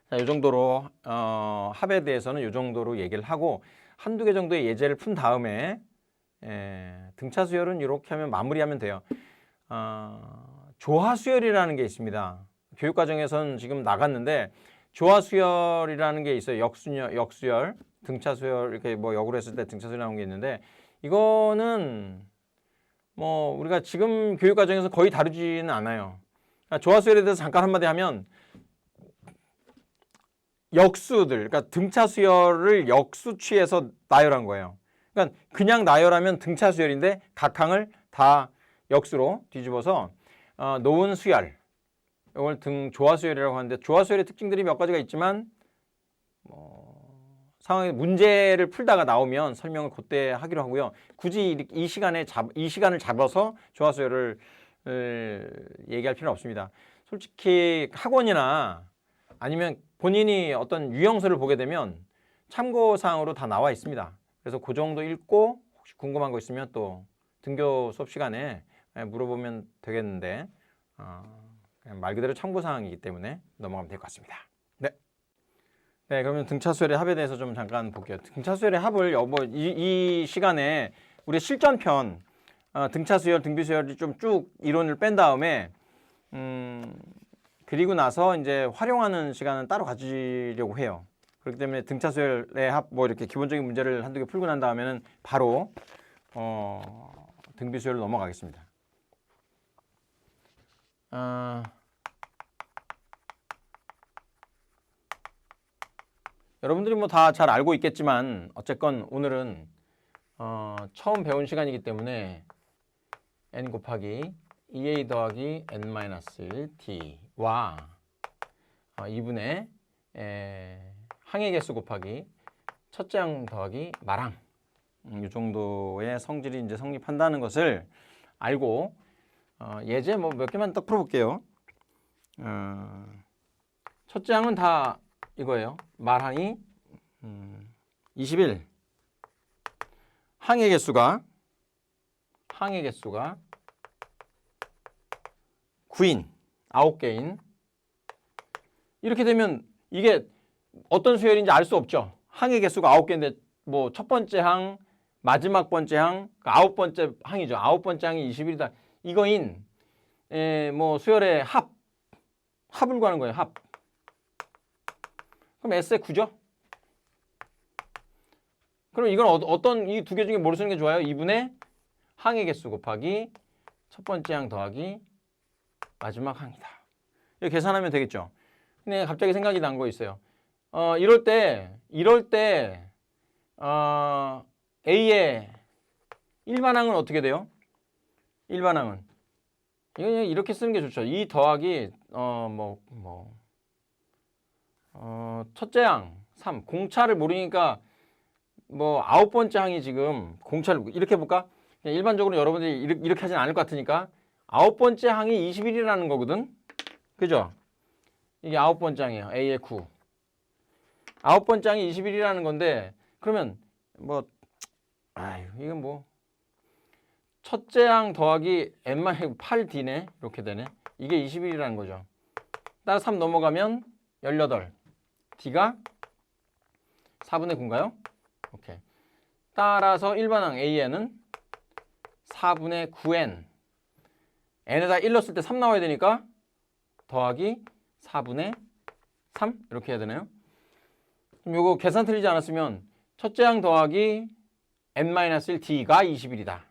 A: 자, 이 정도로 합에 대해서는 이 정도로 얘기를 하고 한두 개 정도의 예제를 푼 다음에 등차 수열은 이렇게 하면 마무리하면 돼요. 조화 수열이라는 게 있습니다. 교육과정에서는 지금 나갔는데 조화 수열이라는 게 있어요. 역수열, 등차 수열 이렇게 뭐 역으로 했을 때 등차 수열 나오는 게 있는데 이거는 뭐 우리가 지금 교육과정에서 거의 다루지는 않아요. 그러니까 조화 수열에 대해서 잠깐 한마디 하면 역수들, 그러니까 등차 수열을 역수 취해서 나열한 거예요. 그러니까 그냥 나열하면 등차 수열인데 각 항을 다 역수로 뒤집어서 놓은 수열, 이걸 조화 수열이라고 하는데 조화 수열의 특징들이 몇 가지가 있지만 상황에 문제를 풀다가 나오면 설명을 그때 하기로 하고요. 굳이 이 시간을 잡아서 조화 수열을 얘기할 필요는 없습니다. 솔직히 학원이나 아니면 본인이 어떤 유형서를 보게 되면 참고사항으로 다 나와 있습니다. 그래서 그 정도 읽고 혹시 궁금한 거 있으면 또 등교 수업 시간에 물어보면 되겠는데 그냥 말 그대로 참고사항이기 때문에 넘어가면 될 것 같습니다. 네, 그러면 등차수열의 합에 대해서 좀 잠깐 볼게요. 등차수열의 합을 이 시간에 우리 실전편 등차수열, 등비수열이 좀 쭉 이론을 뺀 다음에 그리고 나서 이제 활용하는 시간은 따로 가지려고 해요. 그렇기 때문에 등차수열의 합 뭐 이렇게 기본적인 문제를 한두 개 풀고 난 다음에는 바로 등비수열로 넘어가겠습니다. 여러분들이 뭐 다 잘 알고 있겠지만 어쨌건 오늘은 처음 배운 시간이기 때문에 n 곱하기 2a 더하기 n-1d와 2분의 항의 개수 곱하기 첫째 항 더하기 말항 이 정도의 성질이 이제 성립한다는 것을 알고 예제 뭐 몇 개만 딱 풀어볼게요. 첫째 항은 다 이거예요. 말항이 21 항의 개수가 9인 9개인 이렇게 되면 이게 어떤 수열인지 알 수 없죠. 항의 개수가 9개인데 뭐 첫 번째 항, 마지막 번째 항, 9번째 항이죠. 9번째 항이 21이다. 이거인 뭐 수열의 합을 구하는 거예요. 합. 그럼 S의 9죠? 그럼 이건 어떤 이 두 개 중에 뭘 쓰는 게 좋아요? 2분의 항의 개수 곱하기 첫 번째 항 더하기 마지막 항이다. 이렇게 계산하면 되겠죠? 근데 갑자기 생각이 난 거 있어요. 이럴 때 A의 일반항은 어떻게 돼요? 일반항은 이거 이렇게 쓰는 게 좋죠. 이 더하기 첫째 항 3 공차를 모르니까 뭐 9번째 항이 지금 공차를 이렇게 해볼까? 그냥 일반적으로 여러분들이 이렇게 하진 않을 것 같으니까 9번째 항이 21이라는 거거든. 그죠? 이게 9번째 항이에요. A의 9 9번째 항이 21이라는 건데 그러면 뭐 이건 뭐 첫째 항 더하기 n-8d네 이렇게 되네. 이게 21이라는 거죠. 따라 3 넘어가면 18 D가 4분의 9인가요? 오케이. 따라서 일반항 AN은 4분의 9N N에다 1 넣었을 때 3 나와야 되니까 더하기 4분의 3 이렇게 해야 되나요? 그럼 이거 계산 틀리지 않았으면 첫째 항 더하기 n-1d가 21이다.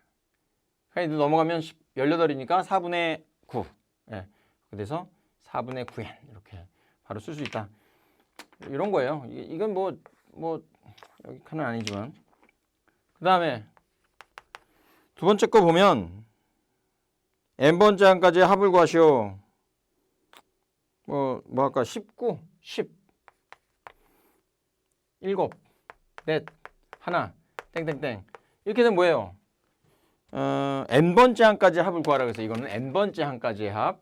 A: 그러니까 넘어가면 18이니까 4분의 9. 예. 그래서 4분의 9n 이렇게 바로 쓸 수 있다. 이런 거예요. 이건 뭐 여기 칸은 아니지만. 그 다음에 두 번째 거 보면 n번째 항까지 합을 구하시오. 뭐 할까? 19, 10, 7, 넷, 하나, 땡땡땡. 이렇게 되면 뭐예요? n번째 항까지 합을 구하라 그래서 이거는 n번째 항까지의 합.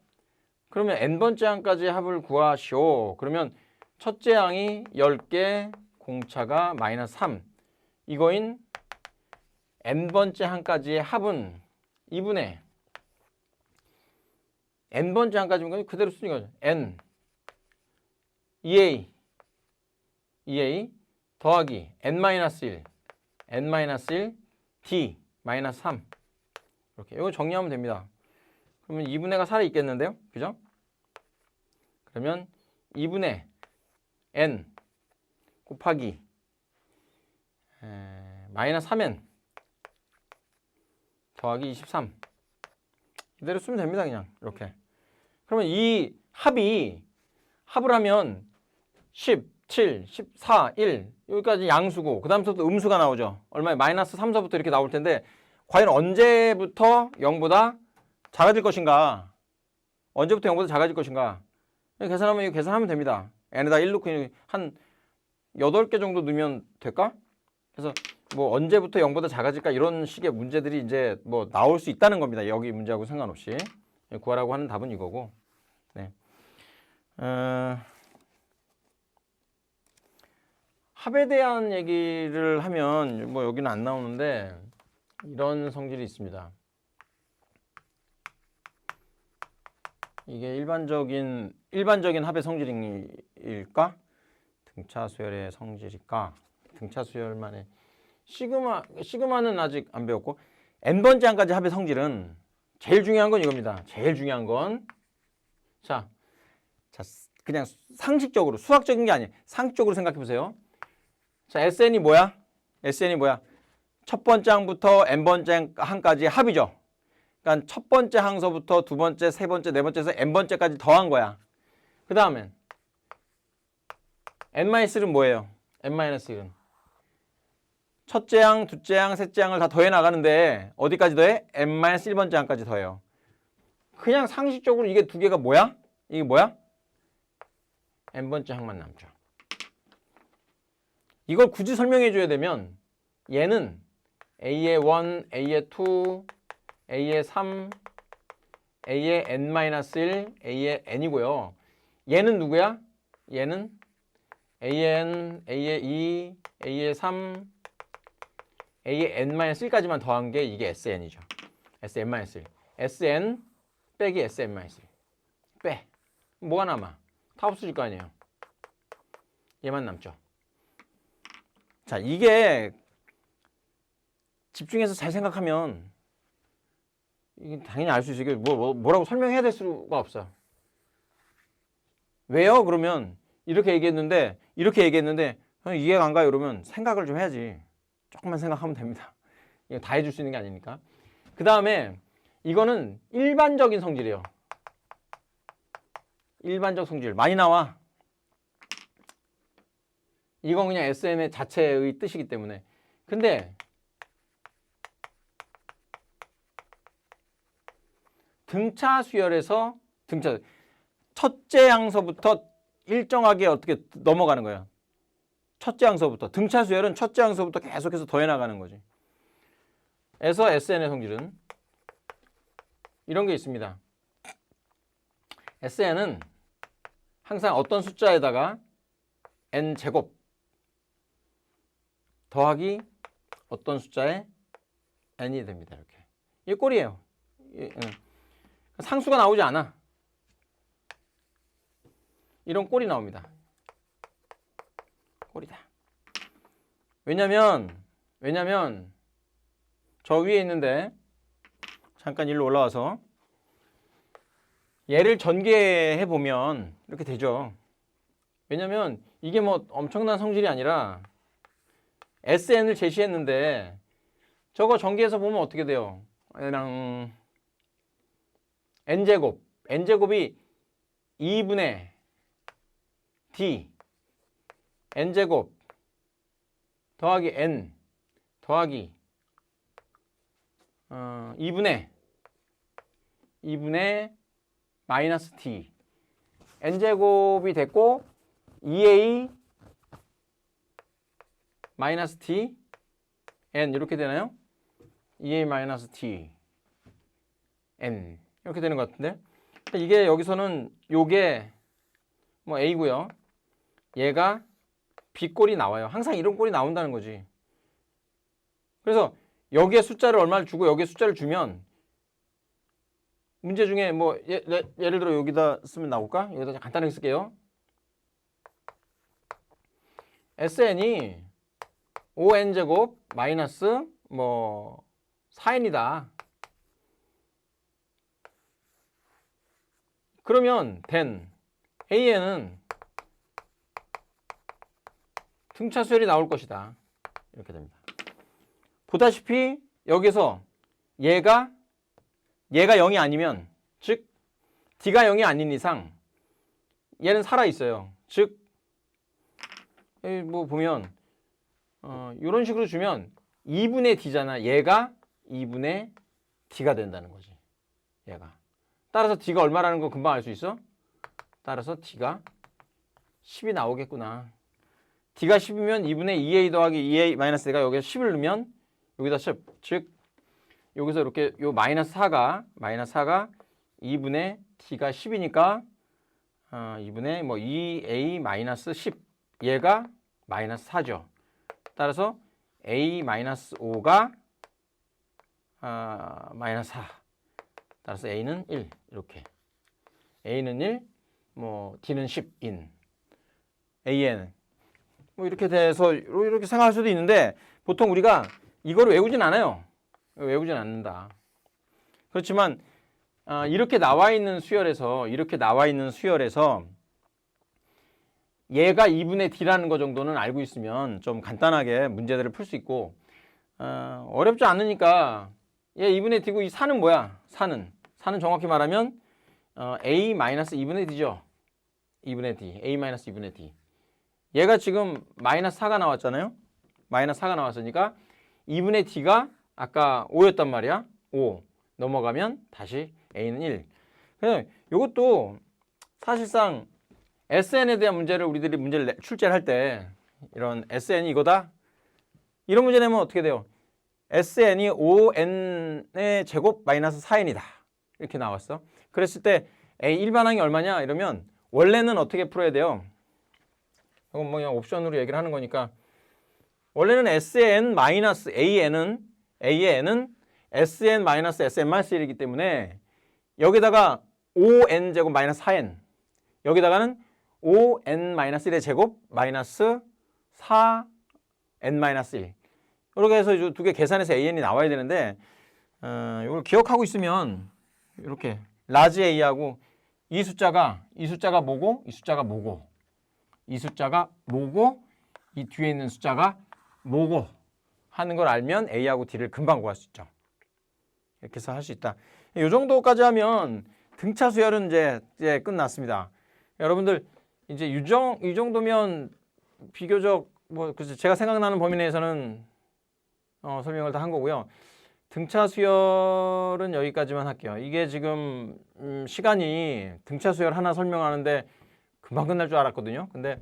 A: 그러면 n번째 항까지의 합을 구하시오. 그러면 첫째 항이 10개, 공차가 -3. 이거인 n번째 항까지의 합은 2분의 n번째 항까지인 그대로 쓰는 거죠. n 2a 더하기 n-1 n-1 d -3 이렇게 이거 정리하면 됩니다. 그러면 2분의가 살아 있겠는데요, 그죠? 그러면 2분의 n 곱하기 -3n 더하기 23 이대로 쓰면 됩니다. 그냥 이렇게. 그러면 이 합을 하면 10, 7, 14, 1 여기까지 양수고 그 다음부터 음수가 나오죠. 얼마에? -3서부터 이렇게 나올 텐데 과연 언제부터 0보다 작아질 것인가? 언제부터 0보다 작아질 것인가? 계산하면 이거 계산하면 됩니다. n에다 1 넣고 한 8개 정도 넣으면 될까? 그래서 뭐 언제부터 0보다 작아질까 이런 식의 문제들이 이제 뭐 나올 수 있다는 겁니다. 여기 문제하고 상관없이 구하라고 하는 답은 이거고. 네. 합에 대한 얘기를 하면 뭐 여기는 안 나오는데 이런 성질이 있습니다. 이게 일반적인 합의 성질일까? 등차 수열의 성질일까? 등차 수열만의 시그마는 아직 안 배웠고 n번째 항까지 합의 성질은 제일 중요한 건 이겁니다. 제일 중요한 건 자 그냥 상식적으로 수학적인 게 아니에요. 상식적으로 생각해 보세요. 자, SN이 뭐야? 첫 번째 항부터 n번째 항까지 합이죠. 그러니까 첫 번째 항서부터 두 번째, 세 번째, 네 번째에서 n번째까지 더한 거야. 그 다음엔 n-1은 뭐예요? n-1은 첫째 항, 둘째 항, 셋째 항을 다 더해 나가는데 어디까지 더해? n-1번째 항까지 더해요. 그냥 상식적으로 이게 두 개가 뭐야? 이게 뭐야? n번째 항만 남죠. 이걸 굳이 설명해 줘야 되면 얘는 A의 1, A의 2, A의 3, A의 n-1, A의 n이고요. 얘는 누구야? 얘는 A의 n, A의 2, A의 3, A의 n-1까지만 더한 게 이게 SN이죠. SN-1. SN 빼기 SN-1. 빼. 뭐가 남아? 다 없어질 거 아니에요. 얘만 남죠. 자, 이게 집중해서 잘 생각하면 이게 당연히 알 수 있어요. 이게 뭐라고 설명해야 될 수가 없어요. 왜요? 그러면 이렇게 얘기했는데 이해가 안 가요? 이러면 생각을 좀 해야지. 조금만 생각하면 됩니다. 이거 다 해줄 수 있는 게 아니니까. 그 다음에 이거는 일반적인 성질이에요. 일반적 성질 많이 나와. 이건 그냥 SN의 자체의 뜻이기 때문에. 근데 등차 수열에서 첫째 항서부터 일정하게 어떻게 넘어가는 거예요. 첫째 항서부터. 등차 수열은 첫째 항서부터 계속해서 더해 나가는 거지. 그래서 SN의 성질은 이런 게 있습니다. SN은 항상 어떤 숫자에다가 n제곱 더하기 어떤 숫자에 n이 됩니다. 이렇게. 이게 꼴이에요. 상수가 나오지 않아. 이런 꼴이 나옵니다. 꼴이다. 왜냐면 저 위에 있는데 잠깐 일로 올라와서 얘를 전개해 보면 이렇게 되죠. 왜냐면 이게 뭐 엄청난 성질이 아니라 SN을 제시했는데 저거 전개해서 보면 어떻게 돼요? n제곱, n제곱이 2분의 d n제곱 더하기 n 더하기 2분의 마이너스 t n제곱이 됐고 2a 마이너스 t n 이렇게 되나요? 2a 마이너스 t n 이렇게 되는 것 같은데 이게 여기서는 요게 뭐 a고요. 얘가 b 꼴이 나와요. 항상 이런 꼴이 나온다는 거지. 그래서 여기에 숫자를 얼마를 주고 여기에 숫자를 주면 문제 중에 뭐 예를 들어 여기다 쓰면 나올까? 여기다 간단하게 쓸게요. SN이 5n제곱 마이너스 뭐 4n이다. 그러면 then AN은 등차 수열이 나올 것이다. 이렇게 됩니다. 보다시피 여기서 얘가 0이 아니면 즉 D가 0이 아닌 이상 얘는 살아있어요. 즉 뭐 보면 이런 식으로 주면 2분의 D잖아. 얘가 2분의 D가 된다는 거지. 얘가. 따라서 D가 얼마라는 거 금방 알 수 있어? 따라서 D가 10이 나오겠구나. D가 10이면 2분의 2a 더하기 2a 마이너스 D가 여기서 10을 넣으면 여기다 10. 즉 여기서 이렇게 요 마이너스 4가 2분의 D가 10이니까 2분의 뭐 2a 마이너스 10 얘가 마이너스 4죠. 따라서 a 마이너스 5가 마이너스 4. 따라서 a는 1 이렇게. a는 1, 뭐 d는 10인 an 뭐 이렇게 돼서 이렇게 생각할 수도 있는데 보통 우리가 이거를 외우진 않아요. 외우진 않는다. 그렇지만 이렇게 나와 있는 수열에서 얘가 2분의 d라는 거 정도는 알고 있으면 좀 간단하게 문제들을 풀 수 있고 어렵지 않으니까 얘 2분의 d고 이 4는 뭐야? 4는 정확히 말하면 a 마이너스 2분의 d죠. 2분의 d, a 마이너스 2분의 d. 얘가 지금 마이너스 4가 나왔잖아요. 마이너스 4가 나왔으니까 2분의 d가 아까 5였단 말이야. 5 넘어가면 다시 a는 1. 그래서 이것도 사실상 SN에 대한 문제를 우리들이 출제를 할 때 이런 SN이 이거다. 이런 문제 내면 어떻게 돼요? SN이 5n의 제곱 마이너스 4n이다. 이렇게 나왔어. 그랬을 때 A 일반항이 얼마냐? 이러면 원래는 어떻게 풀어야 돼요? 이건 뭐 그냥 옵션으로 얘기를 하는 거니까 원래는 SN 마이너스 A의 N은 SN 마이너스 SN 마이너스 1이기 때문에 여기다가 5n 제곱 마이너스 4n 여기다가는 5n 마이너스 1의 제곱 마이너스 4n 마이너스 1 이렇게 해서 두 개 계산해서 an이 나와야 되는데 이걸 기억하고 있으면 이렇게 라지 a하고 이 숫자가 뭐고 이 숫자가 뭐고 이 숫자가 뭐고 이 뒤에 있는 숫자가 뭐고 하는 걸 알면 a하고 d를 금방 구할 수 있죠. 이렇게 해서 할 수 있다. 이 정도까지 하면 등차 수열은 이제 끝났습니다. 여러분들 이제 이 정도면 비교적 뭐 제가 생각나는 범위 내에서는 설명을 다 한 거고요. 등차 수열은 여기까지만 할게요. 이게 지금 시간이 등차 수열 하나 설명하는데 금방 끝날 줄 알았거든요. 근데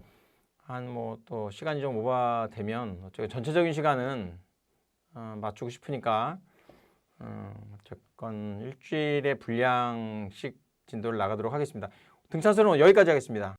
A: 한 뭐 또 시간이 좀 오버되면 어쨌든 전체적인 시간은 맞추고 싶으니까 어쨌건 일주일에 분량씩 진도를 나가도록 하겠습니다. 등차 수열은 여기까지 하겠습니다.